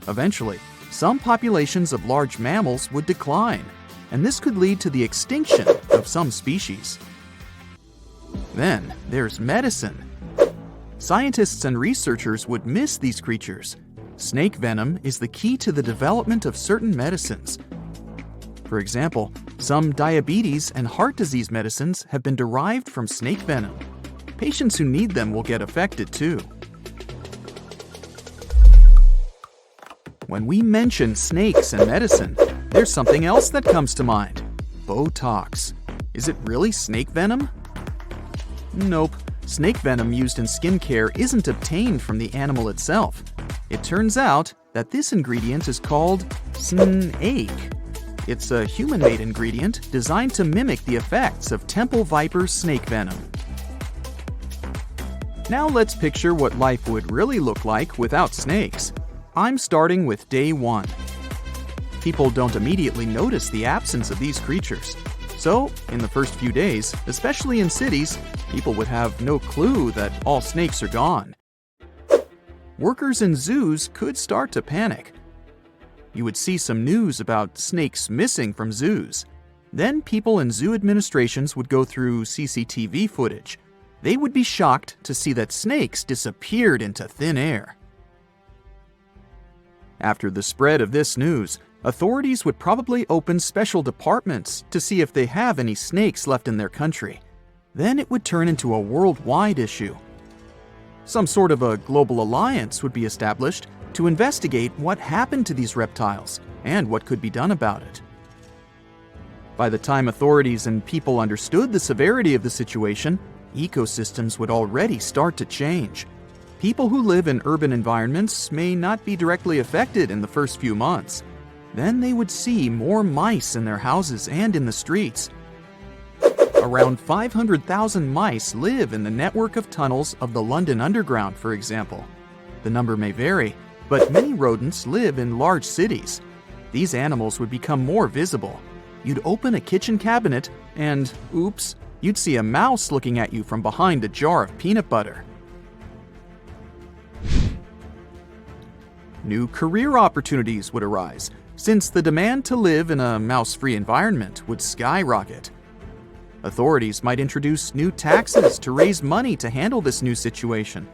Eventually, some populations of large mammals would decline, and this could lead to the extinction of some species. Then there's medicine. Scientists and researchers would miss these creatures. Snake venom is the key to the development of certain medicines. For example, some diabetes and heart disease medicines have been derived from snake venom. Patients who need them will get affected too. When we mention snakes and medicine, there's something else that comes to mind. Botox. Is it really snake venom? Nope. Snake venom used in skincare isn't obtained from the animal itself. It turns out that this ingredient is called snake. It's a human-made ingredient designed to mimic the effects of temple viper snake venom. Now let's picture what life would really look like without snakes. I'm starting with day 1. People don't immediately notice the absence of these creatures. So, in the first few days, especially in cities, people would have no clue that all snakes are gone. Workers in zoos could start to panic. you would see some news about snakes missing from zoos. Then people in zoo administrations would go through CCTV footage. They would be shocked to see that snakes disappeared into thin air. After the spread of this news, authorities would probably open special departments to see if they have any snakes left in their country. Then it would turn into a worldwide issue. Some sort of a global alliance would be established to investigate what happened to these reptiles and what could be done about it. By the time authorities and people understood the severity of the situation, ecosystems would already start to change. People who live in urban environments may not be directly affected in the first few months. Then they would see more mice in their houses and in the streets. Around 500,000 mice live in the network of tunnels of the London Underground, for example. The number may vary, but many rodents live in large cities. These animals would become more visible. You'd open a kitchen cabinet and, oops, you'd see a mouse looking at you from behind a jar of peanut butter. New career opportunities would arise, since the demand to live in a mouse-free environment would skyrocket. Authorities might introduce new taxes to raise money to handle this new situation.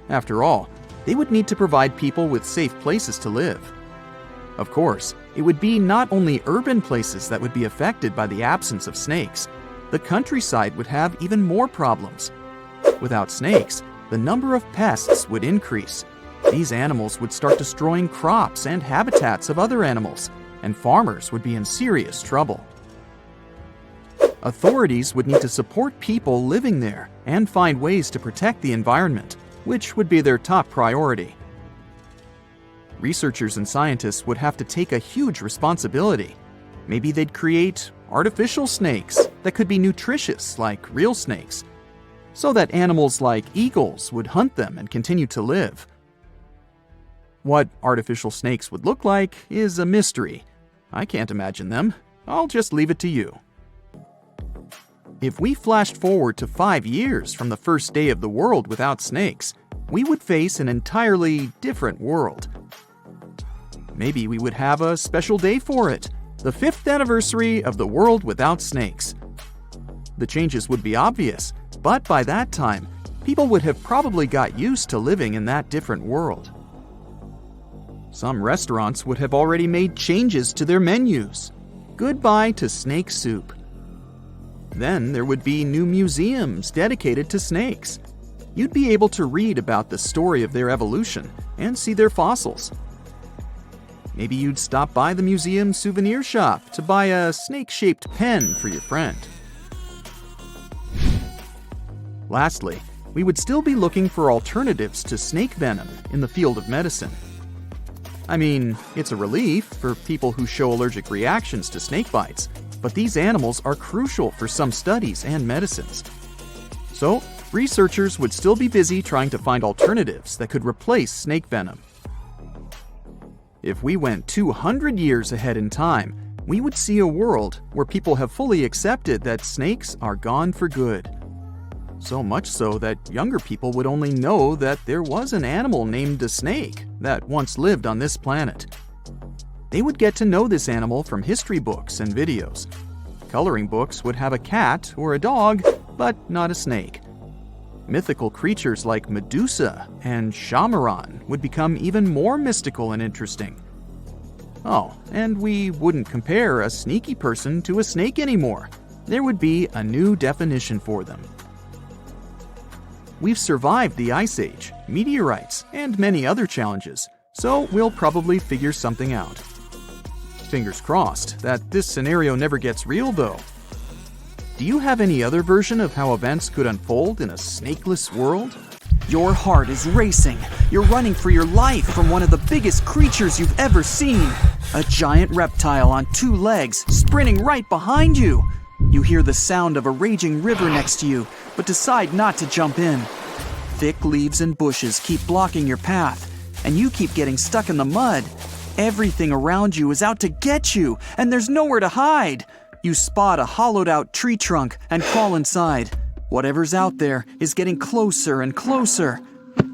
After all, they would need to provide people with safe places to live. Of course, it would be not only urban places that would be affected by the absence of snakes. The countryside would have even more problems. Without snakes, the number of pests would increase. These animals would start destroying crops and habitats of other animals, and farmers would be in serious trouble. Authorities would need to support people living there and find ways to protect the environment, which would be their top priority. Researchers and scientists would have to take a huge responsibility. Maybe they'd create artificial snakes that could be nutritious like real snakes, so that animals like eagles would hunt them and continue to live. What artificial snakes would look like is a mystery. I can't imagine them. I'll just leave it to you. If we flashed forward to 5 years from the first day of the world without snakes, we would face an entirely different world. Maybe we would have a special day for it, the 5th anniversary of the world without snakes. The changes would be obvious, but by that time, people would have probably got used to living in that different world. Some restaurants would have already made changes to their menus. Goodbye to snake soup. Then there would be new museums dedicated to snakes. You'd be able to read about the story of their evolution and see their fossils. Maybe you'd stop by the museum souvenir shop to buy a snake-shaped pen for your friend. Lastly, we would still be looking for alternatives to snake venom in the field of medicine. I mean, it's a relief for people who show allergic reactions to snake bites, but these animals are crucial for some studies and medicines. So, researchers would still be busy trying to find alternatives that could replace snake venom. If we went 200 years ahead in time, we would see a world where people have fully accepted that snakes are gone for good. So much so that younger people would only know that there was an animal named a snake that once lived on this planet. They would get to know this animal from history books and videos. Coloring books would have a cat or a dog, but not a snake. Mythical creatures like Medusa and Shamaran would become even more mystical and interesting. Oh, and we wouldn't compare a sneaky person to a snake anymore. There would be a new definition for them. We've survived the Ice Age, meteorites, and many other challenges, so we'll probably figure something out. Fingers crossed that this scenario never gets real, though. Do you have any other version of how events could unfold in a snakeless world? Your heart is racing. You're running for your life from one of the biggest creatures you've ever seen. A giant reptile on 2 legs, sprinting right behind you. You hear the sound of a raging river next to you, but decide not to jump in. Thick leaves and bushes keep blocking your path, and you keep getting stuck in the mud. Everything around you is out to get you, and there's nowhere to hide. You spot a hollowed-out tree trunk and crawl inside. Whatever's out there is getting closer and closer.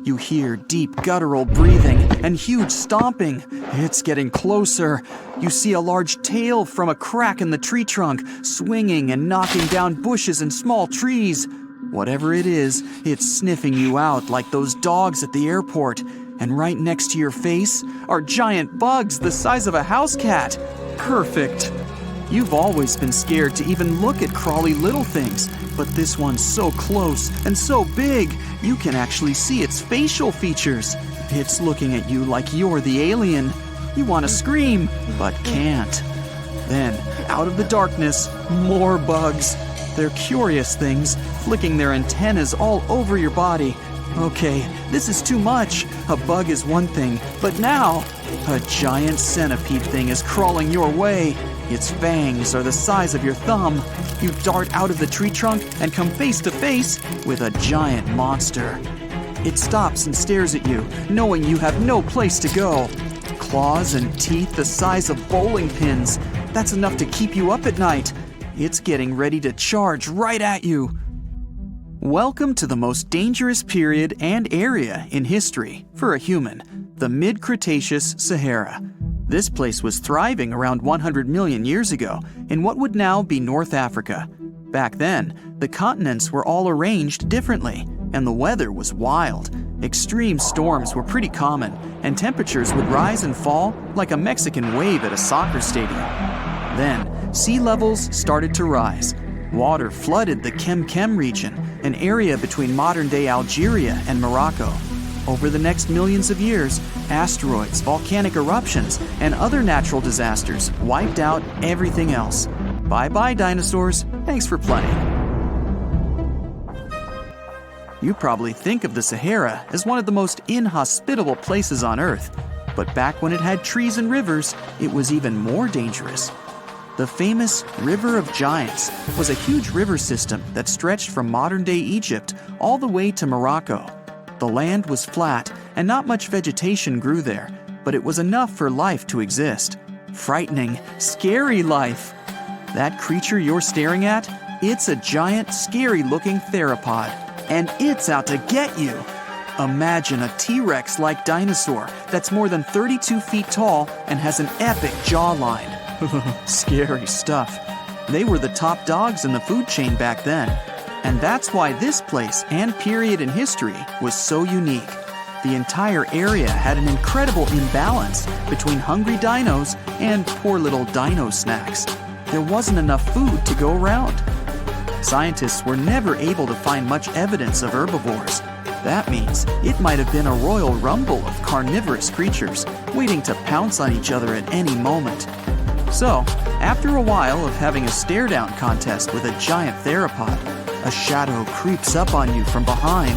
You hear deep guttural breathing and huge stomping. It's getting closer. You see a large tail from a crack in the tree trunk, swinging and knocking down bushes and small trees. Whatever it is, it's sniffing you out like those dogs at the airport. And right next to your face are giant bugs the size of a house cat. Perfect. You've always been scared to even look at crawly little things, but this one's so close and so big, you can actually see its facial features. It's looking at you like you're the alien. You want to scream, but can't. Then, out of the darkness, more bugs. They're curious things, flicking their antennas all over your body. Okay, this is too much. A bug is one thing, but now, a giant centipede thing is crawling your way. Its fangs are the size of your thumb. You dart out of the tree trunk and come face to face with a giant monster. It stops and stares at you, knowing you have no place to go. Claws and teeth the size of bowling pins. That's enough to keep you up at night. It's getting ready to charge right at you. Welcome to the most dangerous period and area in history for a human, the Mid-Cretaceous Sahara. This place was thriving around 100 million years ago in what would now be North Africa. Back then, the continents were all arranged differently, and the weather was wild. Extreme storms were pretty common, and temperatures would rise and fall like a Mexican wave at a soccer stadium. Then, sea levels started to rise. Water flooded the Kem region, an area between modern-day Algeria and Morocco. Over the next millions of years, asteroids, volcanic eruptions, and other natural disasters wiped out everything else. Bye-bye, dinosaurs. Thanks for playing. You probably think of the Sahara as one of the most inhospitable places on Earth, but back when it had trees and rivers, it was even more dangerous. The famous River of Giants was a huge river system that stretched from modern-day Egypt all the way to Morocco. The land was flat and not much vegetation grew there, but it was enough for life to exist. Frightening, scary life. That creature you're staring at, it's a giant, scary-looking theropod, and it's out to get you. Imagine a T-Rex-like dinosaur that's more than 32 feet tall and has an epic jawline. Scary stuff. They were the top dogs in the food chain back then. And that's why this place and period in history was so unique. The entire area had an incredible imbalance between hungry dinos and poor little dino snacks. There wasn't enough food to go around. Scientists were never able to find much evidence of herbivores. That means it might have been a royal rumble of carnivorous creatures waiting to pounce on each other at any moment. So, after a while of having a stare-down contest with a giant theropod, a shadow creeps up on you from behind.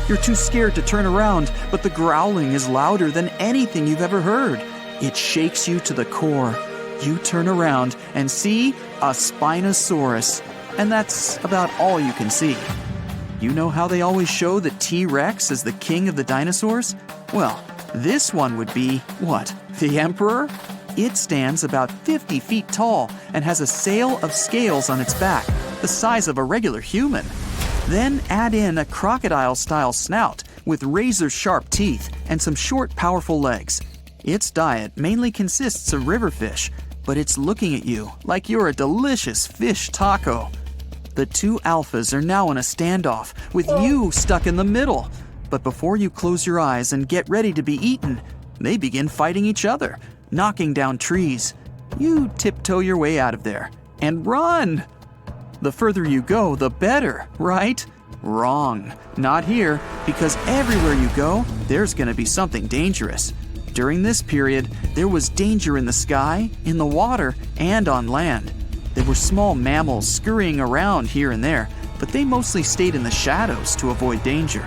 You're too scared to turn around, but the growling is louder than anything you've ever heard. It shakes you to the core. You turn around and see a Spinosaurus, and that's about all you can see. You know how they always show the T-Rex as the king of the dinosaurs? Well, this one would be, what, the emperor? It stands about 50 feet tall and has a sail of scales on its back, the size of a regular human. Then add in a crocodile-style snout with razor-sharp teeth and some short, powerful legs. Its diet mainly consists of river fish, but it's looking at you like you're a delicious fish taco. The two alphas are now in a standoff, with you stuck in the middle. But before you close your eyes and get ready to be eaten, they begin fighting each other, knocking down trees. You tiptoe your way out of there and run. The further you go, the better, right? Wrong. Not here, because everywhere you go, there's going to be something dangerous. During this period, there was danger in the sky, in the water, and on land. There were small mammals scurrying around here and there, but they mostly stayed in the shadows to avoid danger.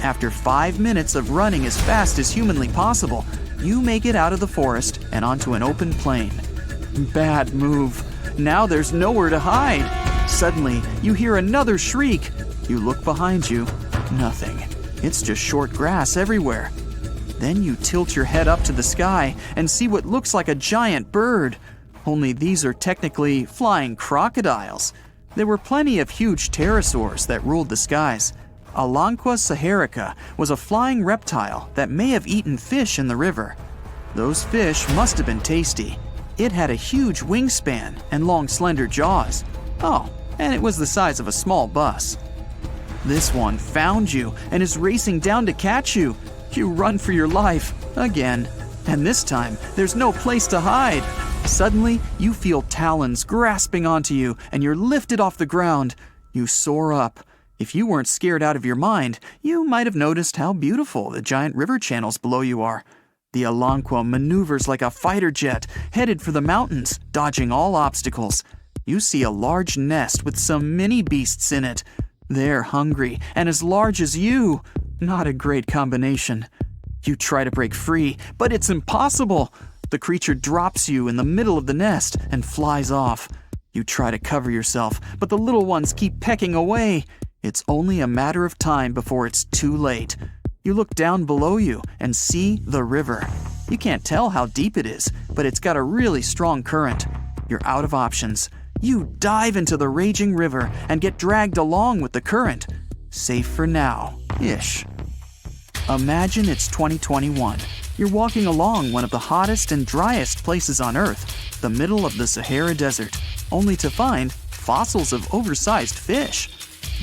After 5 minutes of running as fast as humanly possible, you make it out of the forest and onto an open plain. Bad move. Now there's nowhere to hide. Suddenly, you hear another shriek. You look behind you. Nothing. It's just short grass everywhere. Then you tilt your head up to the sky and see what looks like a giant bird. Only these are technically flying crocodiles. There were plenty of huge pterosaurs that ruled the skies. Alanqua saharica was a flying reptile that may have eaten fish in the river. Those fish must have been tasty. It had a huge wingspan and long slender jaws. Oh, and it was the size of a small bus. This one found you and is racing down to catch you. You run for your life, again. And this time, there's no place to hide. Suddenly, you feel talons grasping onto you and you're lifted off the ground. You soar up. If you weren't scared out of your mind, you might have noticed how beautiful the giant river channels below you are. The Alanqua maneuvers like a fighter jet, headed for the mountains, dodging all obstacles. You see a large nest with some mini beasts in it. They're hungry and as large as you. Not a great combination. You try to break free, but it's impossible. The creature drops you in the middle of the nest and flies off. You try to cover yourself, but the little ones keep pecking away. It's only a matter of time before it's too late. You look down below you and see the river. You can't tell how deep it is, but it's got a really strong current. You're out of options. You dive into the raging river and get dragged along with the current. Safe for now-ish. Imagine it's 2021. You're walking along one of the hottest and driest places on Earth, the middle of the Sahara Desert, only to find fossils of oversized fish.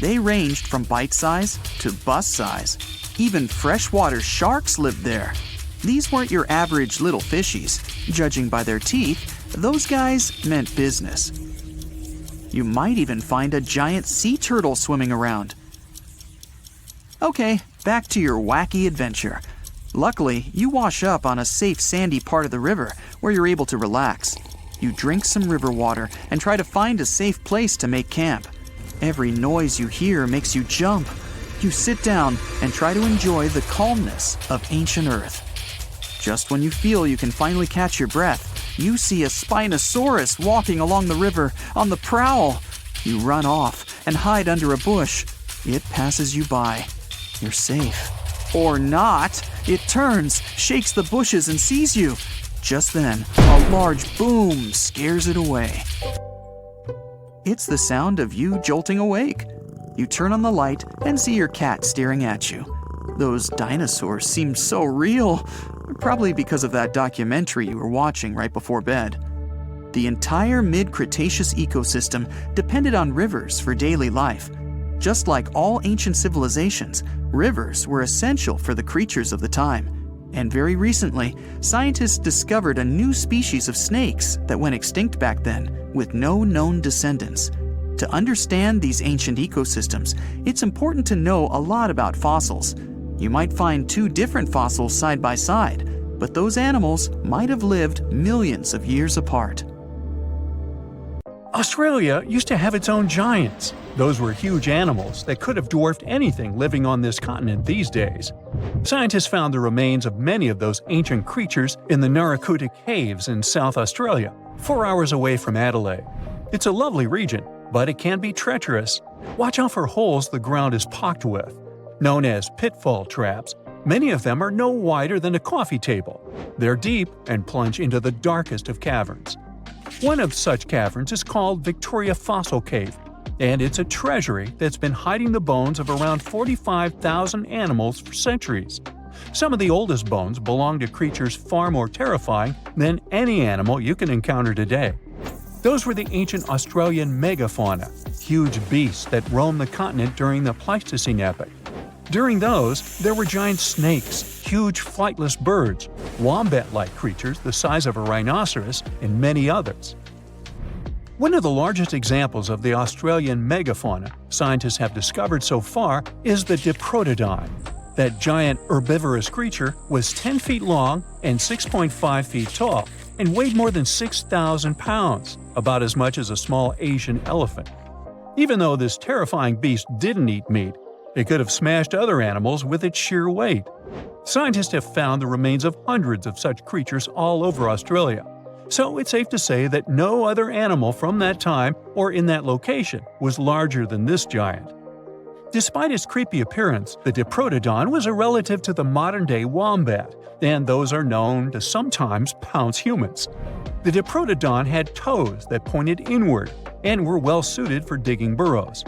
They ranged from bite size to bus size. Even freshwater sharks lived there. These weren't your average little fishies. Judging by their teeth, those guys meant business. You might even find a giant sea turtle swimming around. Okay, back to your wacky adventure. Luckily, you wash up on a safe sandy part of the river where you're able to relax. You drink some river water and try to find a safe place to make camp. Every noise you hear makes you jump. You sit down and try to enjoy the calmness of ancient Earth. Just when you feel you can finally catch your breath, you see a Spinosaurus walking along the river on the prowl. You run off and hide under a bush. It passes you by. You're safe. Or not. It turns, shakes the bushes, and sees you. Just then, a large boom scares it away. It's the sound of you jolting awake. You turn on the light and see your cat staring at you. Those dinosaurs seem so real, probably because of that documentary you were watching right before bed. The entire Mid-Cretaceous ecosystem depended on rivers for daily life. Just like all ancient civilizations, rivers were essential for the creatures of the time. And very recently, scientists discovered a new species of snakes that went extinct back then, with no known descendants. To understand these ancient ecosystems, it's important to know a lot about fossils. You might find two different fossils side by side, but those animals might have lived millions of years apart. Australia used to have its own giants. Those were huge animals that could have dwarfed anything living on this continent these days. Scientists found the remains of many of those ancient creatures in the Narracuta Caves in South Australia, 4 hours away from Adelaide. It's a lovely region, but it can be treacherous. Watch out for holes the ground is pocked with. Known as pitfall traps, many of them are no wider than a coffee table. They're deep and plunge into the darkest of caverns. One of such caverns is called Victoria Fossil Cave, and it's a treasury that's been hiding the bones of around 45,000 animals for centuries. Some of the oldest bones belong to creatures far more terrifying than any animal you can encounter today. Those were the ancient Australian megafauna, huge beasts that roamed the continent during the Pleistocene epoch. During those, there were giant snakes, huge flightless birds, wombat-like creatures the size of a rhinoceros, and many others. One of the largest examples of the Australian megafauna scientists have discovered so far is the Diprotodon. That giant herbivorous creature was 10 feet long and 6.5 feet tall, and weighed more than 6,000 pounds, about as much as a small Asian elephant. Even though this terrifying beast didn't eat meat, it could have smashed other animals with its sheer weight. Scientists have found the remains of hundreds of such creatures all over Australia, so it's safe to say that no other animal from that time or in that location was larger than this giant. Despite its creepy appearance, the Diprotodon was a relative to the modern-day wombat, and those are known to sometimes pounce humans. The Diprotodon had toes that pointed inward and were well suited for digging burrows.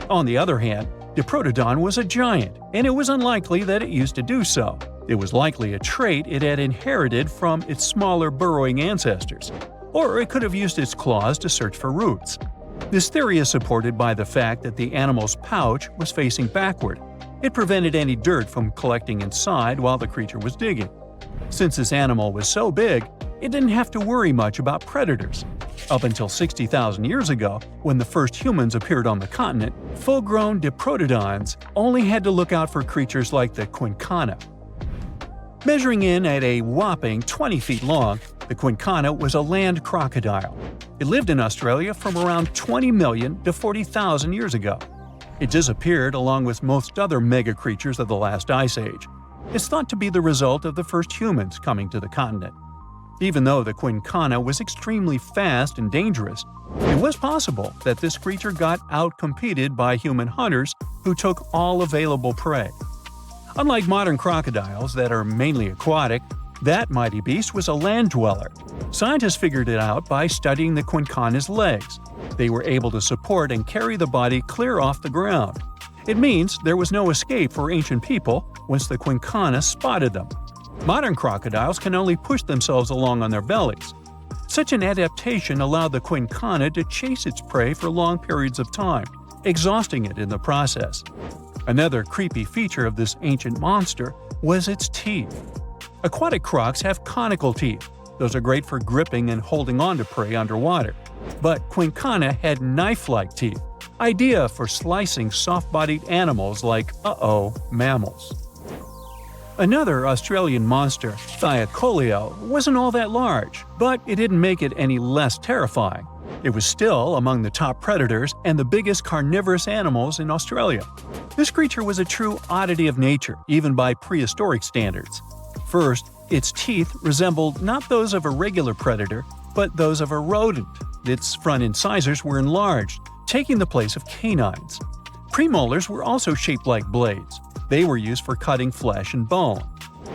On the other hand, Diprotodon was a giant, and it was unlikely that it used to do so. It was likely a trait it had inherited from its smaller burrowing ancestors, or it could have used its claws to search for roots. This theory is supported by the fact that the animal's pouch was facing backward. It prevented any dirt from collecting inside while the creature was digging. Since this animal was so big, it didn't have to worry much about predators. Up until 60,000 years ago, when the first humans appeared on the continent, full-grown diprotodons only had to look out for creatures like the quincana. Measuring in at a whopping 20 feet long, the quincana was a land crocodile. It lived in Australia from around 20 million to 40,000 years ago. It disappeared along with most other mega creatures of the last ice age. It's thought to be the result of the first humans coming to the continent. Even though the quincana was extremely fast and dangerous, it was possible that this creature got outcompeted by human hunters who took all available prey. Unlike modern crocodiles that are mainly aquatic, that mighty beast was a land dweller. Scientists figured it out by studying the quincana's legs. They were able to support and carry the body clear off the ground. It means there was no escape for ancient people once the quincana spotted them. Modern crocodiles can only push themselves along on their bellies. Such an adaptation allowed the quincana to chase its prey for long periods of time, exhausting it in the process. Another creepy feature of this ancient monster was its teeth. Aquatic crocs have conical teeth. Those are great for gripping and holding on to prey underwater. But quincana had knife-like teeth, ideal for slicing soft-bodied animals like, mammals. Another Australian monster, Thylacoleo, wasn't all that large, but it didn't make it any less terrifying. It was still among the top predators and the biggest carnivorous animals in Australia. This creature was a true oddity of nature, even by prehistoric standards. First, its teeth resembled not those of a regular predator, but those of a rodent. Its front incisors were enlarged, taking the place of canines. Premolars were also shaped like blades. They were used for cutting flesh and bone.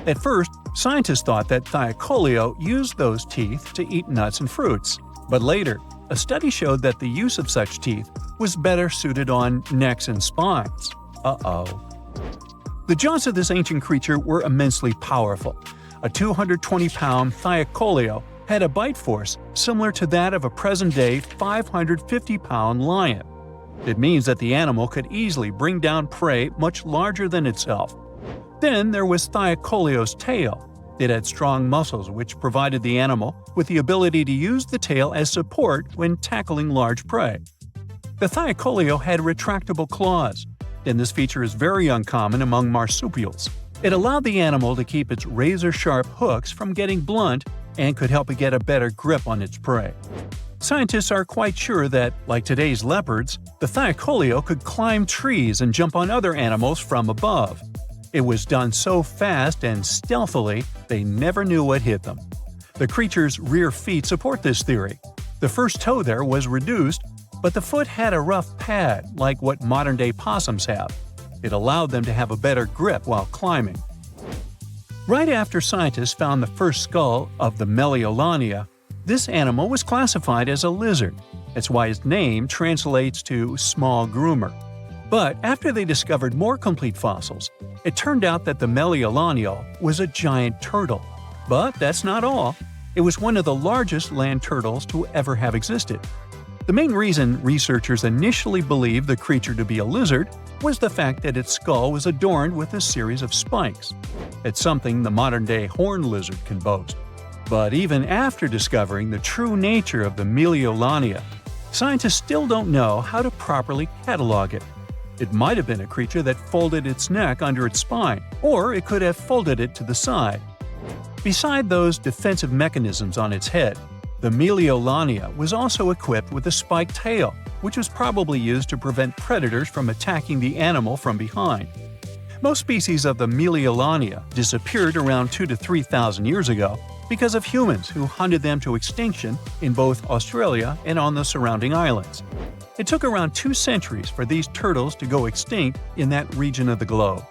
At first, scientists thought that Thylacoleo used those teeth to eat nuts and fruits. But later, a study showed that the use of such teeth was better suited on necks and spines. The jaws of this ancient creature were immensely powerful. A 220-pound Thylacoleo had a bite force similar to that of a present-day 550-pound lion. It means that the animal could easily bring down prey much larger than itself. Then there was Thylacoleo's tail. It had strong muscles which provided the animal with the ability to use the tail as support when tackling large prey. The Thylacoleo had retractable claws, and this feature is very uncommon among marsupials. It allowed the animal to keep its razor-sharp hooks from getting blunt and could help it get a better grip on its prey. Scientists are quite sure that, like today's leopards, the Thylacoleo could climb trees and jump on other animals from above. It was done so fast and stealthily, they never knew what hit them. The creature's rear feet support this theory. The first toe there was reduced, but the foot had a rough pad like what modern-day possums have. It allowed them to have a better grip while climbing. Right after scientists found the first skull of the Meliolania, this animal was classified as a lizard. That's why its name translates to small groomer. But after they discovered more complete fossils, it turned out that the Meliolania was a giant turtle. But that's not all. It was one of the largest land turtles to ever have existed. The main reason researchers initially believed the creature to be a lizard was the fact that its skull was adorned with a series of spikes. It's something the modern-day horned lizard can boast. But even after discovering the true nature of the Meliolania, scientists still don't know how to properly catalog it. It might have been a creature that folded its neck under its spine, or it could have folded it to the side. Beside those defensive mechanisms on its head, the Meliolania was also equipped with a spiked tail, which was probably used to prevent predators from attacking the animal from behind. Most species of the Meliolania disappeared around 2,000 to 3,000 years ago because of humans who hunted them to extinction in both Australia and on the surrounding islands. It took around 2 centuries for these turtles to go extinct in that region of the globe.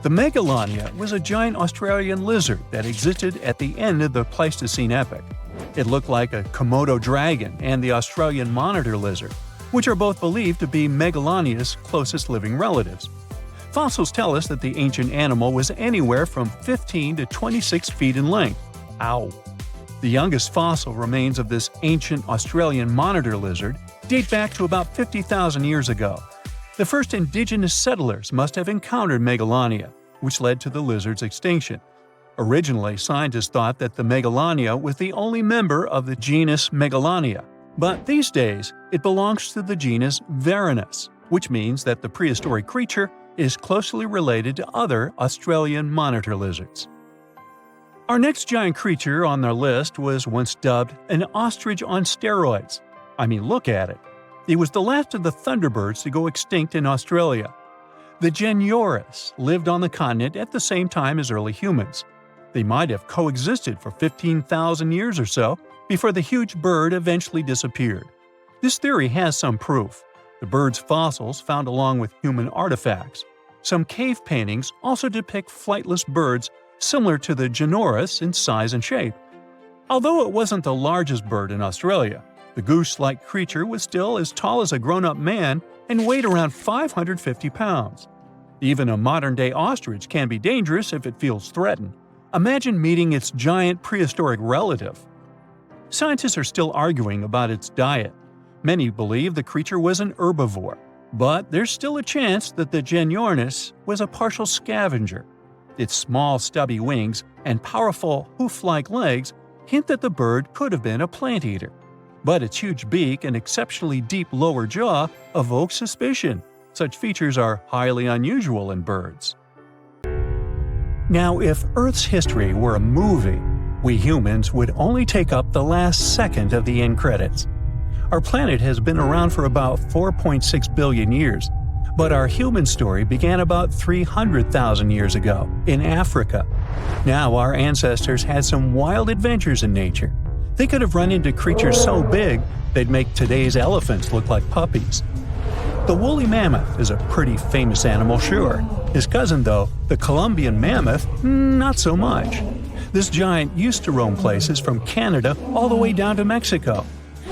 The Megalania was a giant Australian lizard that existed at the end of the Pleistocene epoch. It looked like a Komodo dragon and the Australian monitor lizard. which are both believed to be Megalania's closest living relatives. Fossils tell us that the ancient animal was anywhere from 15 to 26 feet in length. Ow! The youngest fossil remains of this ancient Australian monitor lizard date back to about 50,000 years ago. The first indigenous settlers must have encountered Megalania, which led to the lizard's extinction. Originally, scientists thought that the Megalania was the only member of the genus Megalania, but these days it belongs to the genus venomous, which means that the prehistoric creature is closely related to other Australian monitor lizards. Our next giant creature on our list was once dubbed an ostrich on steroids. I mean, look at it. It was the last of the thunderbirds to go extinct in Australia. The Geological lived on the continent at the same time as early humans. They might have coexisted for 15,000 years or so before the huge bird eventually disappeared. This theory has some proof. The bird's fossils found along with human artifacts. Some cave paintings also depict flightless birds similar to the Geological in size and shape. Although it wasn't the largest bird in Australia, the goose-like creature was still as tall as a grown-up man and weighed around 550 pounds. Even a modern-day ostrich can be dangerous if it feels threatened. Imagine meeting its giant prehistoric relative. Scientists are still arguing about its diet. Many believe the creature was an herbivore, but there's still a chance that the Geological was a partial scavenger. Its small, stubby wings and powerful hoof-like legs hint that the bird could have been a plant eater. But its huge beak and exceptionally deep lower jaw evoke suspicion. Such features are highly unusual in birds. Now, if Earth's history were a movie, we humans would only take up the last second of the end credits. Our planet has been around for about 4.6 billion years, but our human story began about 300,000 years ago in Africa. Now, our ancestors had some wild adventures in nature. They could have run into creatures so big they'd make today's elephants look like puppies. The woolly mammoth is a pretty famous animal, sure. His cousin, though, the Columbian mammoth, not so much. This giant used to roam places from Canada all the way down to Mexico.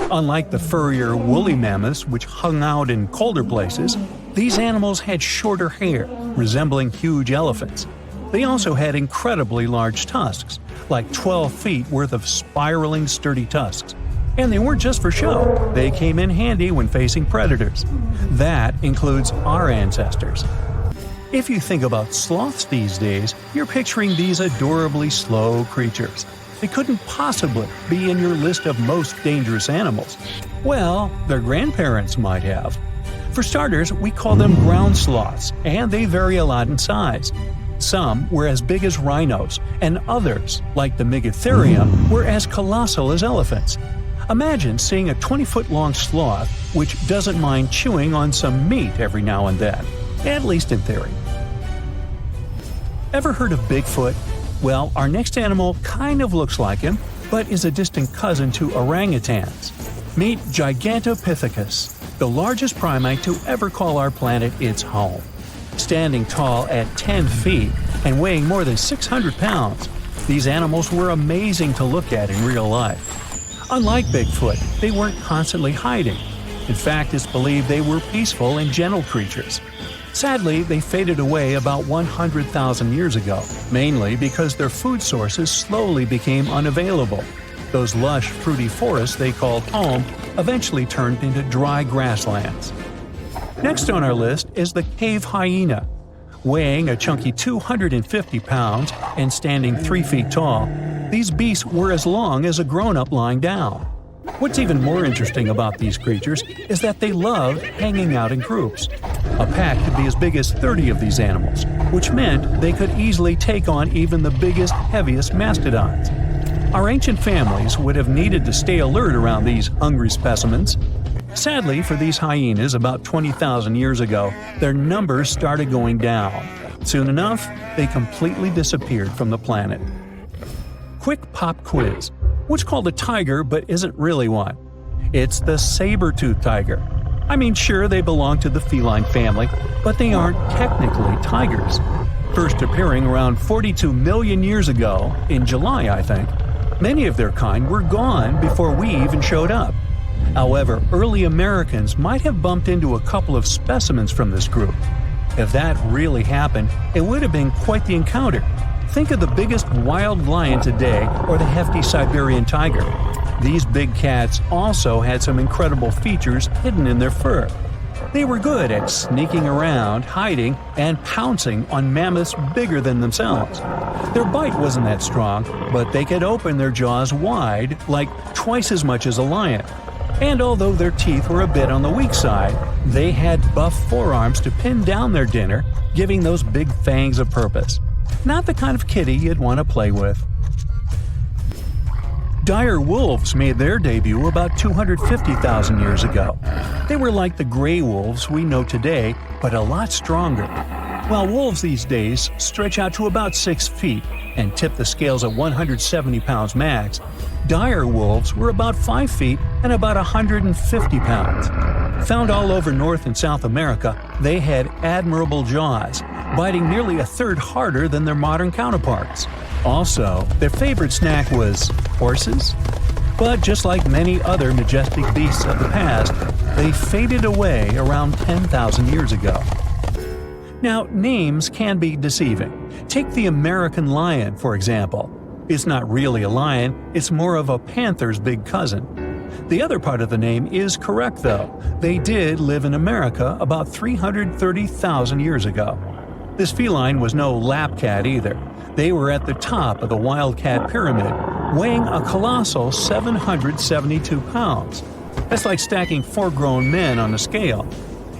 Unlike the furrier woolly mammoths, which hung out in colder places, these animals had shorter hair, resembling huge elephants. They also had incredibly large tusks, like 12 feet worth of spiraling, sturdy tusks. And they weren't just for show, they came in handy when facing predators. That includes our ancestors. If you think about sloths these days, you're picturing these adorably slow creatures. They couldn't possibly be in your list of most dangerous animals. Well, their grandparents might have. For starters, we call them ground sloths, and they vary a lot in size. Some were as big as rhinos, and others, like the Megatherium, were as colossal as elephants. Imagine seeing a 20-foot-long sloth which doesn't mind chewing on some meat every now and then, at least in theory. Ever heard of Bigfoot? Well, our next animal kind of looks like him, but is a distant cousin to orangutans. Meet Gigantopithecus, the largest primate to ever call our planet its home. Standing tall at 10 feet and weighing more than 600 pounds, these animals were amazing to look at in real life. Unlike Bigfoot, they weren't constantly hiding. In fact, it's believed they were peaceful and gentle creatures. Sadly, they faded away about 100,000 years ago, mainly because their food sources slowly became unavailable. Those lush, fruity forests they called home eventually turned into dry grasslands. Next on our list is the cave hyena. Weighing a chunky 250 pounds and standing 3 feet tall, these beasts were as long as a grown-up lying down. What's even more interesting about these creatures is that they loved hanging out in groups. A pack could be as big as 30 of these animals, which meant they could easily take on even the biggest, heaviest mastodons. Our ancient families would have needed to stay alert around these hungry specimens. Sadly for these hyenas about 20,000 years ago, their numbers started going down. Soon enough, they completely disappeared from the planet. Quick pop quiz. What's called a tiger but isn't really one? It's the saber-toothed tiger. I mean, sure, they belong to the feline family, but they aren't technically tigers. First appearing around 42 million years ago, in July I think, many of their kind were gone before we even showed up. However, early Americans might have bumped into a couple of specimens from this group. If that really happened, it would have been quite the encounter. Think of the biggest wild lion today or the hefty Siberian tiger. These big cats also had some incredible features hidden in their fur. They were good at sneaking around, hiding, and pouncing on mammoths bigger than themselves. Their bite wasn't that strong, but they could open their jaws wide, like twice as much as a lion. And although their teeth were a bit on the weak side, they had buff forearms to pin down their dinner, giving those big fangs a purpose. Not the kind of kitty you'd want to play with. Dire wolves made their debut about 250,000 years ago. They were like the gray wolves we know today, but a lot stronger. While wolves these days stretch out to about 6 feet and tip the scales at 170 pounds max, dire wolves were about 5 feet and about 150 pounds. Found all over North and South America, they had admirable jaws, biting nearly a third harder than their modern counterparts. Also, their favorite snack was horses. But just like many other majestic beasts of the past, they faded away around 10,000 years ago. Now, names can be deceiving. Take the American lion, for example. It's not really a lion, it's more of a panther's big cousin. The other part of the name is correct, though. They did live in America about 330,000 years ago. This feline was no lap cat either. They were at the top of the wildcat pyramid, weighing a colossal 772 pounds. That's like stacking 4 grown men on a scale.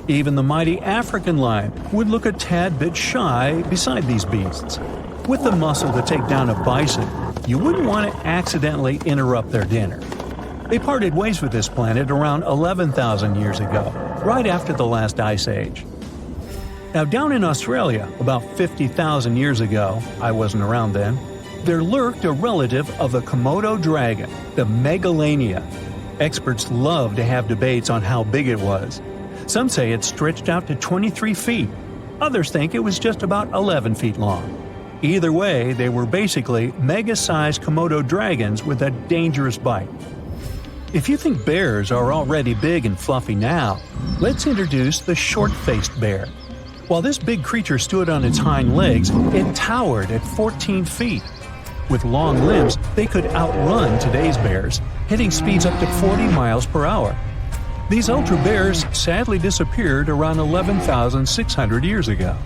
Even the mighty African lion would look a tad bit shy beside these beasts. With the muscle to take down a bison, you wouldn't want to accidentally interrupt their dinner. They parted ways with this planet around 11,000 years ago, right after the last ice age. Now, down in Australia, about 50,000 years ago, I wasn't around then, there lurked a relative of the Komodo dragon, the Megalania. Experts love to have debates on how big it was. Some say it stretched out to 23 feet. Others think it was just about 11 feet long. Either way, they were basically mega-sized Komodo dragons with a dangerous bite. If you think bears are already big and fluffy now, let's introduce the short-faced bear. While this big creature stood on its hind legs, it towered at 14 feet. With long limbs, they could outrun today's bears, hitting speeds up to 40 miles per hour. These ultra bears sadly disappeared around 11,600 years ago.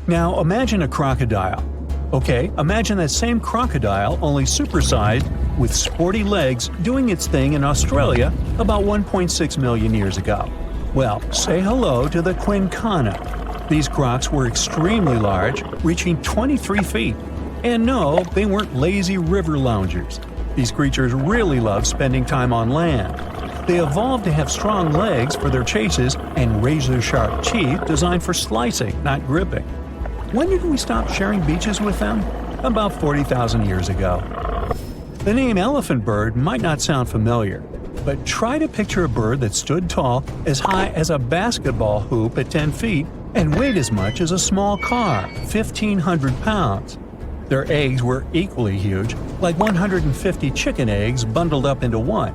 Now imagine a crocodile. Okay, imagine that same crocodile, only supersized, with sporty legs, doing its thing in Australia about 1.6 million years ago. Well, say hello to the quincana. These crocs were extremely large, reaching 23 feet. And no, they weren't lazy river loungers. These creatures really loved spending time on land. They evolved to have strong legs for their chases and razor-sharp teeth designed for slicing, not gripping. When did we stop sharing beaches with them? About 40,000 years ago. The name elephant bird might not sound familiar, but try to picture a bird that stood tall as high as a basketball hoop at 10 feet and weighed as much as a small car, 1,500 pounds. Their eggs were equally huge, like 150 chicken eggs bundled up into one.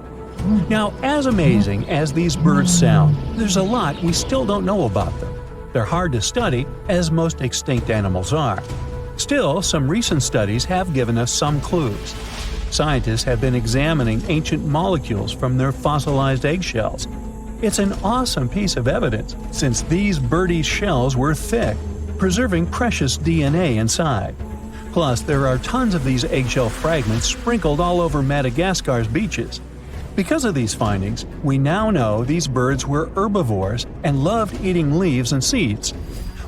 Now, as amazing as these birds sound, there's a lot we still don't know about them. They're hard to study, as most extinct animals are. Still, some recent studies have given us some clues. Scientists have been examining ancient molecules from their fossilized eggshells. It's an awesome piece of evidence, since these birdie shells were thick, preserving precious DNA inside. Plus, there are tons of these eggshell fragments sprinkled all over Madagascar's beaches. Because of these findings, we now know these birds were herbivores and loved eating leaves and seeds.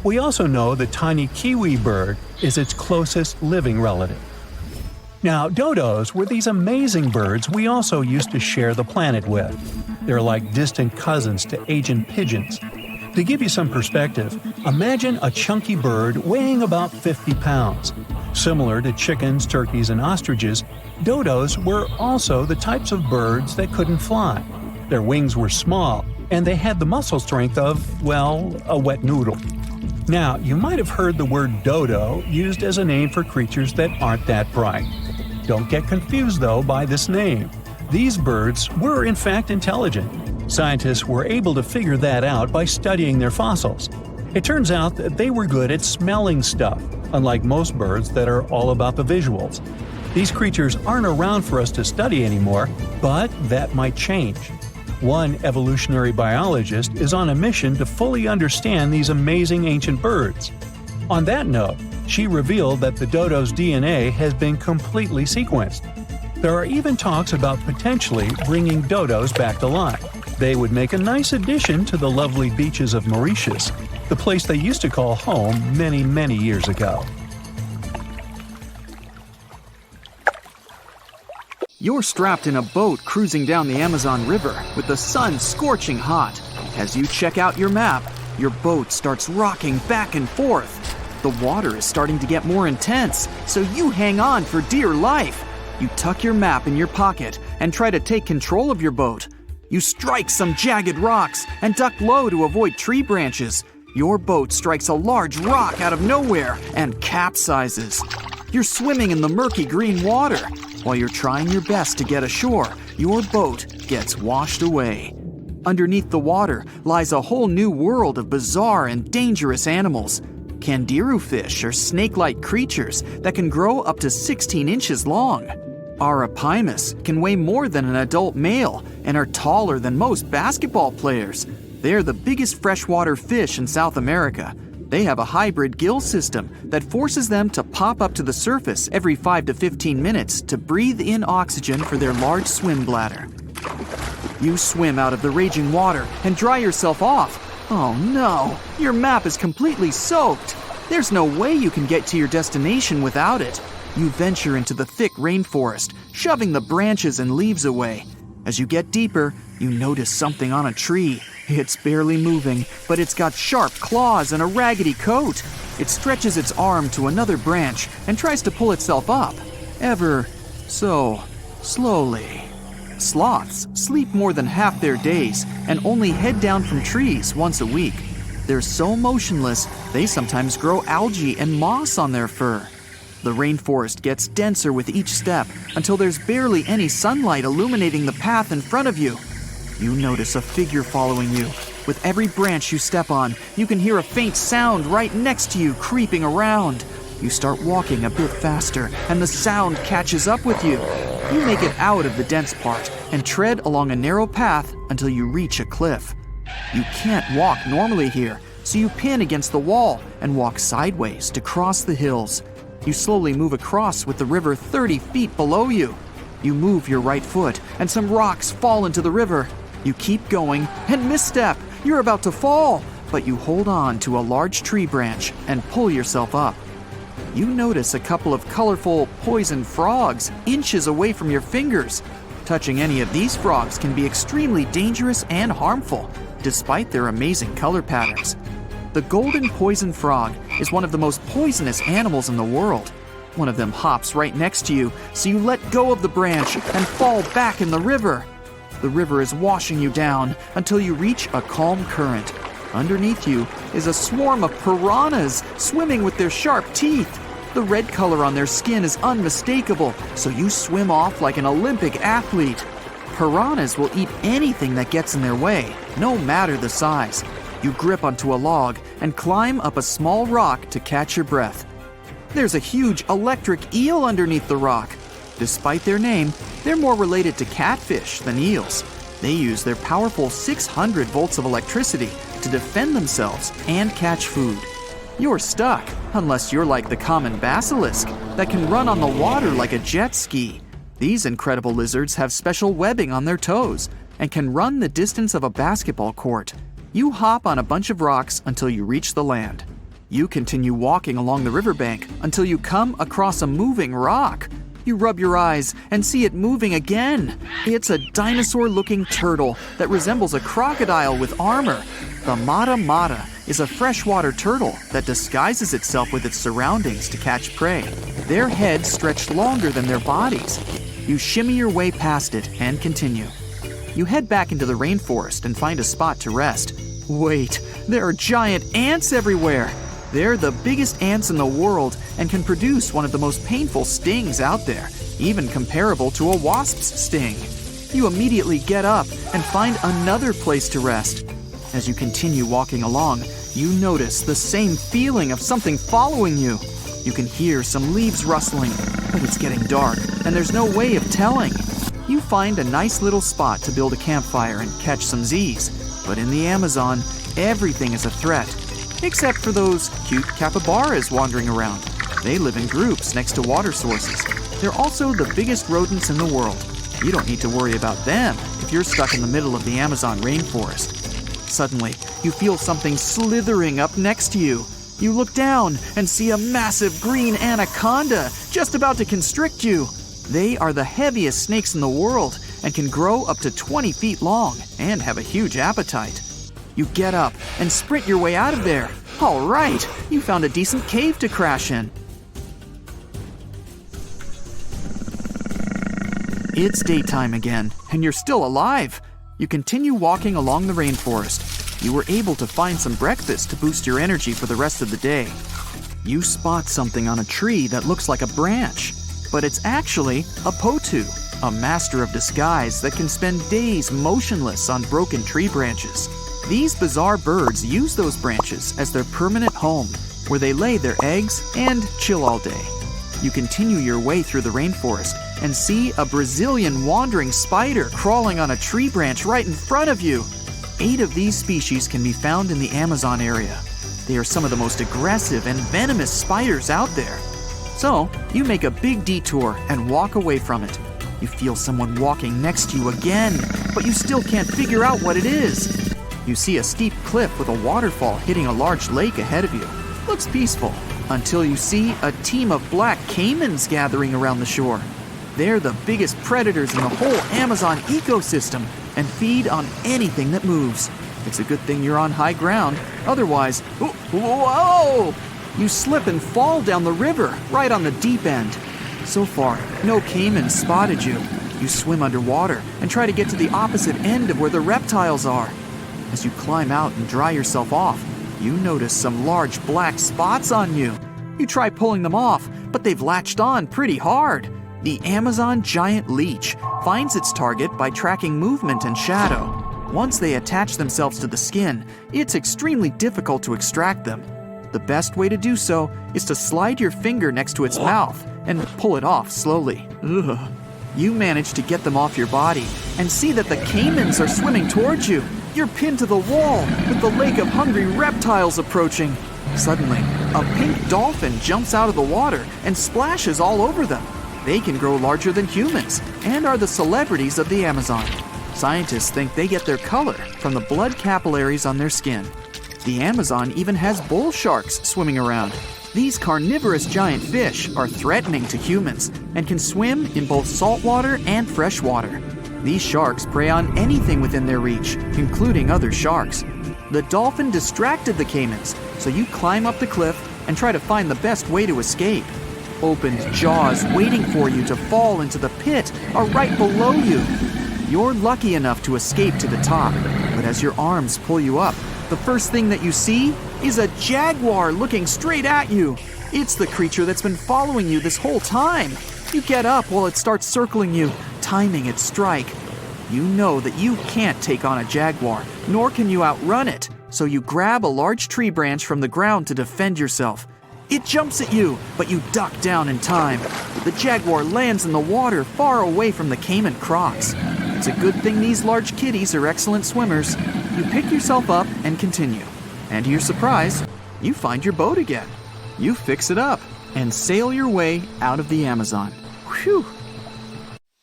We also know the tiny kiwi bird is its closest living relative. Now, dodos were these amazing birds we also used to share the planet with. They're like distant cousins to ancient pigeons. To give you some perspective, imagine a chunky bird weighing about 50 pounds. Similar to chickens, turkeys, and ostriches, dodos were also the types of birds that couldn't fly. Their wings were small, and they had the muscle strength of, well, a wet noodle. Now, you might have heard the word dodo used as a name for creatures that aren't that bright. Don't get confused, though, by this name. These birds were in fact intelligent. Scientists were able to figure that out by studying their fossils. It turns out that they were good at smelling stuff, unlike most birds that are all about the visuals. These creatures aren't around for us to study anymore, but that might change. One evolutionary biologist is on a mission to fully understand these amazing ancient birds. On that note, she revealed that the dodo's DNA has been completely sequenced. There are even talks about potentially bringing dodos back to life. They would make a nice addition to the lovely beaches of Mauritius, the place they used to call home many, many years ago. You're strapped in a boat cruising down the Amazon River with the sun scorching hot. As you check out your map, your boat starts rocking back and forth. The water is starting to get more intense, so you hang on for dear life. You tuck your map in your pocket and try to take control of your boat. You strike some jagged rocks and duck low to avoid tree branches. Your boat strikes a large rock out of nowhere and capsizes. You're swimming in the murky green water. While you're trying your best to get ashore, your boat gets washed away. Underneath the water lies a whole new world of bizarre and dangerous animals. Candiru fish are snake-like creatures that can grow up to 16 inches long. Arapimus can weigh more than an adult male and are taller than most basketball players. They are the biggest freshwater fish in South America. They have a hybrid gill system that forces them to pop up to the surface every 5 to 15 minutes to breathe in oxygen for their large swim bladder. You swim out of the raging water and dry yourself off. Oh no, your map is completely soaked. There's no way you can get to your destination without it. You venture into the thick rainforest, shoving the branches and leaves away. As you get deeper, you notice something on a tree. It's barely moving, but it's got sharp claws and a raggedy coat. It stretches its arm to another branch and tries to pull itself up, ever so slowly. Sloths sleep more than half their days and only head down from trees once a week. They're so motionless, they sometimes grow algae and moss on their fur. The rainforest gets denser with each step until there's barely any sunlight illuminating the path in front of you. You notice a figure following you. With every branch you step on, you can hear a faint sound right next to you creeping around. You start walking a bit faster, and the sound catches up with you. You make it out of the dense part and tread along a narrow path until you reach a cliff. You can't walk normally here, so you pin against the wall and walk sideways to cross the hills. You slowly move across with the river 30 feet below you. You move your right foot, and some rocks fall into the river. You keep going and misstep. You're about to fall, but you hold on to a large tree branch and pull yourself up. You notice a couple of colorful, poison frogs inches away from your fingers. Touching any of these frogs can be extremely dangerous and harmful, despite their amazing color patterns. The golden poison frog is one of the most poisonous animals in the world. One of them hops right next to you, so you let go of the branch and fall back in the river. The river is washing you down until you reach a calm current. Underneath you is a swarm of piranhas swimming with their sharp teeth. The red color on their skin is unmistakable, so you swim off like an Olympic athlete. Piranhas will eat anything that gets in their way, no matter the size. You grip onto a log and climb up a small rock to catch your breath. There's a huge electric eel underneath the rock. Despite their name, they're more related to catfish than eels. They use their powerful 600 volts of electricity to defend themselves and catch food. You're stuck, unless you're like the common basilisk that can run on the water like a jet ski. These incredible lizards have special webbing on their toes and can run the distance of a basketball court. You hop on a bunch of rocks until you reach the land. You continue walking along the riverbank until you come across a moving rock. You rub your eyes and see it moving again. It's a dinosaur-looking turtle that resembles a crocodile with armor. The mata mata is a freshwater turtle that disguises itself with its surroundings to catch prey. Their heads stretch longer than their bodies. You shimmy your way past it and continue. You head back into the rainforest and find a spot to rest. Wait, there are giant ants everywhere. They're the biggest ants in the world and can produce one of the most painful stings out there, even comparable to a wasp's sting. You immediately get up and find another place to rest. As you continue walking along, you notice the same feeling of something following you. You can hear some leaves rustling, but it's getting dark and there's no way of telling. You find a nice little spot to build a campfire and catch some Z's. But in the Amazon, everything is a threat, except for those cute capybaras wandering around. They live in groups next to water sources. They're also the biggest rodents in the world. You don't need to worry about them if you're stuck in the middle of the Amazon rainforest. Suddenly, you feel something slithering up next to you. You look down and see a massive green anaconda just about to constrict you. They are the heaviest snakes in the world and can grow up to 20 feet long and have a huge appetite. You get up and sprint your way out of there. All right, you found a decent cave to crash in. It's daytime again, and you're still alive. You continue walking along the rainforest. You were able to find some breakfast to boost your energy for the rest of the day. You spot something on a tree that looks like a branch, but it's actually a potu, a master of disguise that can spend days motionless on broken tree branches. These bizarre birds use those branches as their permanent home, where they lay their eggs and chill all day. You continue your way through the rainforest and see a Brazilian wandering spider crawling on a tree branch right in front of you. 8 of these species can be found in the Amazon area. They are some of the most aggressive and venomous spiders out there. So, you make a big detour and walk away from it. You feel someone walking next to you again, but you still can't figure out what it is. You see a steep cliff with a waterfall hitting a large lake ahead of you. Looks peaceful, until you see a team of black caimans gathering around the shore. They're the biggest predators in the whole Amazon ecosystem and feed on anything that moves. It's a good thing you're on high ground, otherwise, whoa! You slip and fall down the river, right on the deep end. So far, no caimans spotted you. You swim underwater and try to get to the opposite end of where the reptiles are. As you climb out and dry yourself off, you notice some large black spots on you. You try pulling them off, but they've latched on pretty hard. The Amazon giant leech finds its target by tracking movement and shadow. Once they attach themselves to the skin, it's extremely difficult to extract them. The best way to do so is to slide your finger next to its mouth and pull it off slowly. Ugh. You manage to get them off your body and see that the caimans are swimming towards you. You're pinned to the wall with the lake of hungry reptiles approaching. Suddenly, a pink dolphin jumps out of the water and splashes all over them. They can grow larger than humans and are the celebrities of the Amazon. Scientists think they get their color from the blood capillaries on their skin. The Amazon even has bull sharks swimming around. These carnivorous giant fish are threatening to humans and can swim in both saltwater and freshwater. These sharks prey on anything within their reach, including other sharks. The dolphin distracted the caimans, so you climb up the cliff and try to find the best way to escape. Opened jaws waiting for you to fall into the pit are right below you. You're lucky enough to escape to the top, but as your arms pull you up, the first thing that you see is a jaguar looking straight at you. It's the creature that's been following you this whole time. You get up while it starts circling you, timing its strike. You know that you can't take on a jaguar, nor can you outrun it, so you grab a large tree branch from the ground to defend yourself. It jumps at you, but you duck down in time. The jaguar lands in the water far away from the caiman crocs. It's a good thing these large kitties are excellent swimmers. You pick yourself up and continue. And to your surprise, you find your boat again. You fix it up and sail your way out of the Amazon. Whew!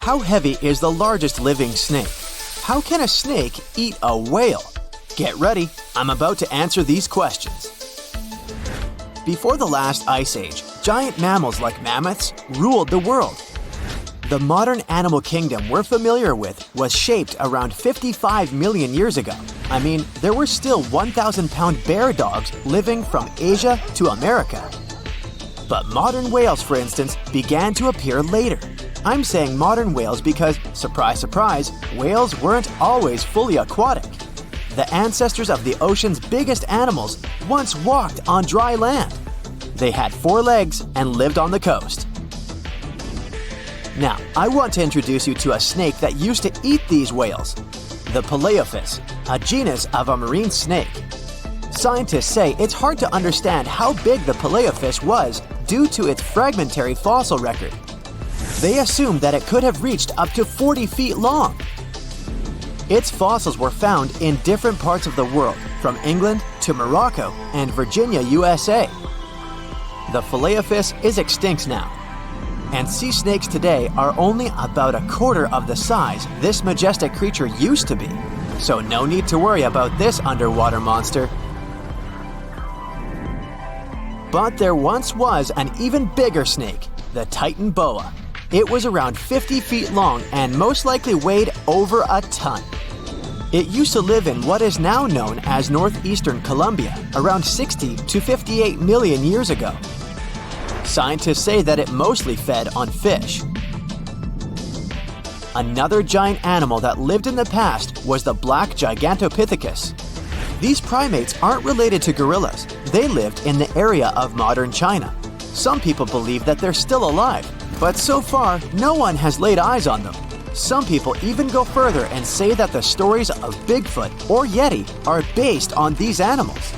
How heavy is the largest living snake? How can a snake eat a whale? Get ready, I'm about to answer these questions. Before the last ice age, giant mammals like mammoths ruled the world. The modern animal kingdom we're familiar with was shaped around 55 million years ago. I mean, there were still 1,000-pound bear dogs living from Asia to America. But modern whales, for instance, began to appear later. I'm saying modern whales because, surprise, surprise, whales weren't always fully aquatic. The ancestors of the ocean's biggest animals once walked on dry land. They had 4 legs and lived on the coast. Now, I want to introduce you to a snake that used to eat these whales. The Paleophis, a genus of a marine snake. Scientists say it's hard to understand how big the Paleophis was due to its fragmentary fossil record. They assumed that it could have reached up to 40 feet long. Its fossils were found in different parts of the world, from England to Morocco and Virginia, USA. The Paleophis is extinct now, and sea snakes today are only about a quarter of the size this majestic creature used to be. So no need to worry about this underwater monster. But there once was an even bigger snake, the Titan boa. It was around 50 feet long and most likely weighed over a ton. It used to live in what is now known as northeastern Colombia around 60 to 58 million years ago. Scientists say that it mostly fed on fish. Another giant animal that lived in the past was the black Gigantopithecus. These primates aren't related to gorillas. They lived in the area of modern China. Some people believe that they're still alive, but so far, no one has laid eyes on them. Some people even go further and say that the stories of Bigfoot or Yeti are based on these animals.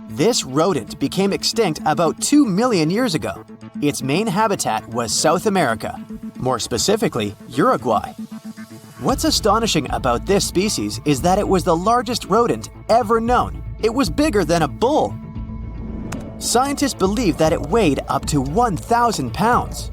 This rodent became extinct about 2 million years ago. Its main habitat was South America, more specifically, Uruguay. What's astonishing about this species is that it was the largest rodent ever known. It was bigger than a bull. Scientists believe that it weighed up to 1,000 pounds.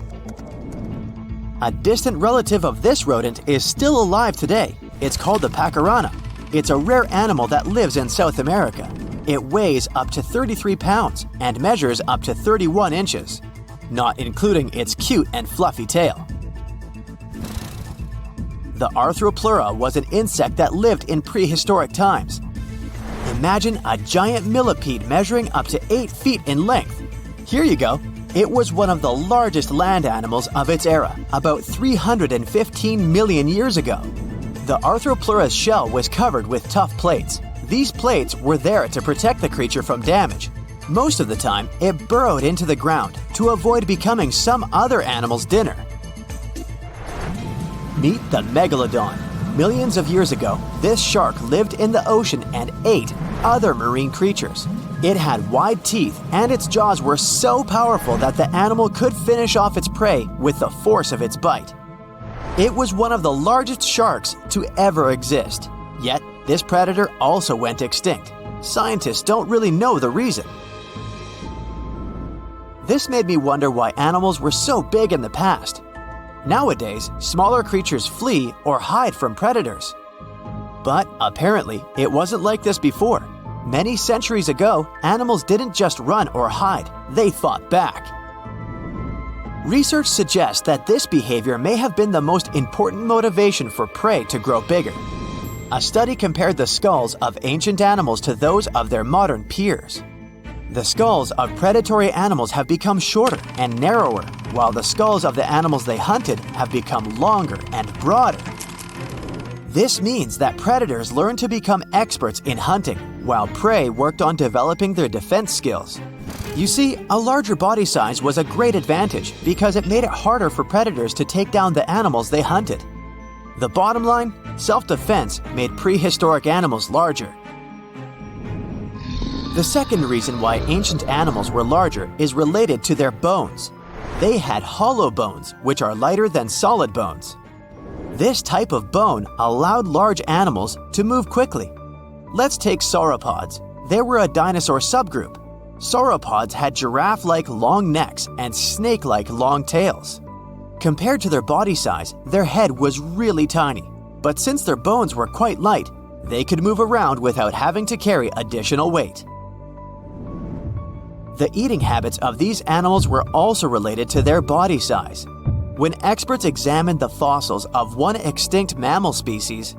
A distant relative of this rodent is still alive today. It's called the pacarana. It's a rare animal that lives in South America. It weighs up to 33 pounds and measures up to 31 inches, not including its cute and fluffy tail. The Arthropleura was an insect that lived in prehistoric times. Imagine a giant millipede measuring up to 8 feet in length. Here you go. It was one of the largest land animals of its era, about 315 million years ago. The Arthropleura's shell was covered with tough plates. These plates were there to protect the creature from damage. Most of the time, it burrowed into the ground to avoid becoming some other animal's dinner. Meet the megalodon. Millions of years ago, this shark lived in the ocean and ate other marine creatures. It had wide teeth, and its jaws were so powerful that the animal could finish off its prey with the force of its bite. It was one of the largest sharks to ever exist. Yet, this predator also went extinct. Scientists don't really know the reason. This made me wonder why animals were so big in the past. Nowadays, smaller creatures flee or hide from predators. But apparently, it wasn't like this before. Many centuries ago, animals didn't just run or hide, they fought back. Research suggests that this behavior may have been the most important motivation for prey to grow bigger. A study compared the skulls of ancient animals to those of their modern peers. The skulls of predatory animals have become shorter and narrower, while the skulls of the animals they hunted have become longer and broader. This means that predators learned to become experts in hunting, while prey worked on developing their defense skills. You see, a larger body size was a great advantage because it made it harder for predators to take down the animals they hunted. The bottom line, self-defense made prehistoric animals larger. The second reason why ancient animals were larger is related to their bones. They had hollow bones, which are lighter than solid bones. This type of bone allowed large animals to move quickly. Let's take sauropods. They were a dinosaur subgroup. Sauropods had giraffe-like long necks and snake-like long tails. Compared to their body size, their head was really tiny. But since their bones were quite light, they could move around without having to carry additional weight. The eating habits of these animals were also related to their body size. When experts examined the fossils of one extinct mammal species,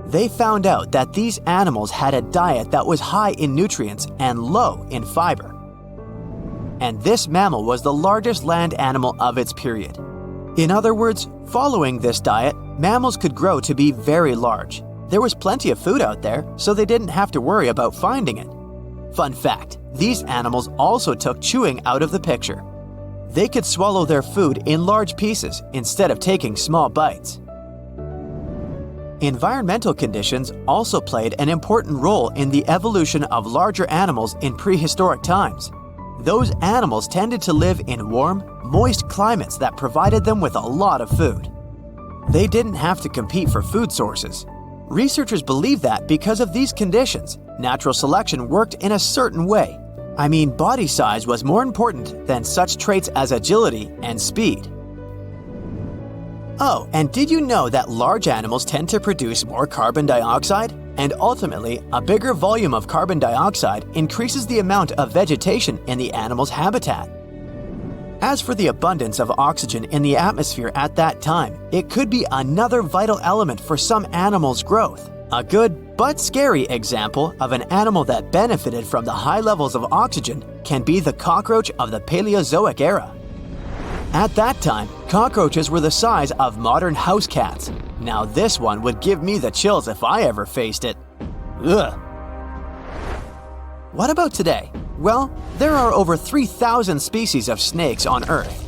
they found out that these animals had a diet that was high in nutrients and low in fiber. And this mammal was the largest land animal of its period. In other words, following this diet, mammals could grow to be very large. There was plenty of food out there, so they didn't have to worry about finding it. Fun fact, these animals also took chewing out of the picture. They could swallow their food in large pieces instead of taking small bites. Environmental conditions also played an important role in the evolution of larger animals in prehistoric times. Those animals tended to live in warm, moist climates that provided them with a lot of food. They didn't have to compete for food sources. Researchers believe that because of these conditions, natural selection worked in a certain way. I mean, body size was more important than such traits as agility and speed. Oh, and did you know that large animals tend to produce more carbon dioxide? And ultimately, a bigger volume of carbon dioxide increases the amount of vegetation in the animal's habitat. As for the abundance of oxygen in the atmosphere at that time, it could be another vital element for some animals' growth. A good but scary example of an animal that benefited from the high levels of oxygen can be the cockroach of the Paleozoic era. At that time, cockroaches were the size of modern house cats. Now this one would give me the chills if I ever faced it. Ugh. What about today? Well, there are over 3,000 species of snakes on Earth.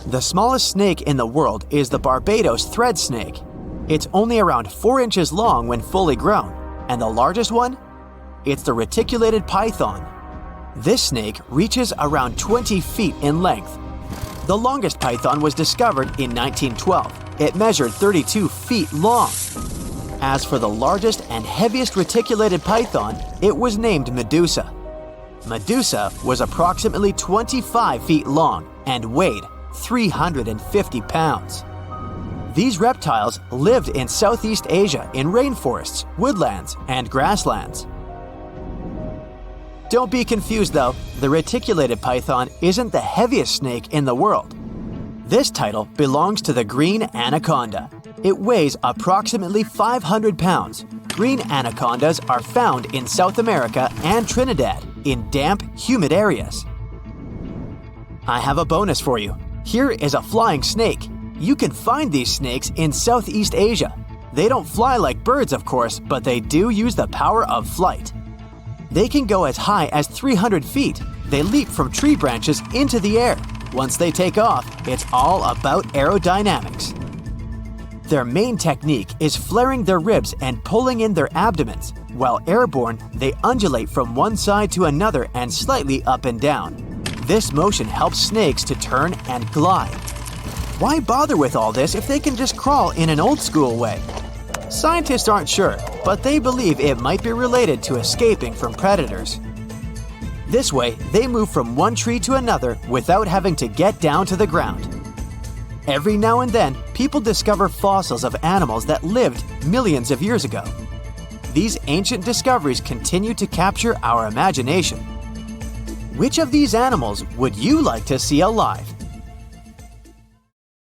The smallest snake in the world is the Barbados thread snake. It's only around 4 inches long when fully grown, and the largest one? It's the reticulated python. This snake reaches around 20 feet in length. The longest python was discovered in 1912. It measured 32 feet long. As for the largest and heaviest reticulated python, it was named Medusa. Medusa was approximately 25 feet long and weighed 350 pounds. These reptiles lived in Southeast Asia in rainforests, woodlands, and grasslands. Don't be confused though, the reticulated python isn't the heaviest snake in the world. This title belongs to the green anaconda. It weighs approximately 500 pounds. Green anacondas are found in South America and Trinidad in damp, humid areas. I have a bonus for you. Here is a flying snake. You can find these snakes in Southeast Asia. They don't fly like birds, of course, but they do use the power of flight. They can go as high as 300 feet. They leap from tree branches into the air. Once they take off, it's all about aerodynamics. Their main technique is flaring their ribs and pulling in their abdomens. While airborne, they undulate from one side to another and slightly up and down. This motion helps snakes to turn and glide. Why bother with all this if they can just crawl in an old-school way? Scientists aren't sure, but they believe it might be related to escaping from predators. This way, they move from one tree to another without having to get down to the ground. Every now and then, people discover fossils of animals that lived millions of years ago. These ancient discoveries continue to capture our imagination. Which of these animals would you like to see alive?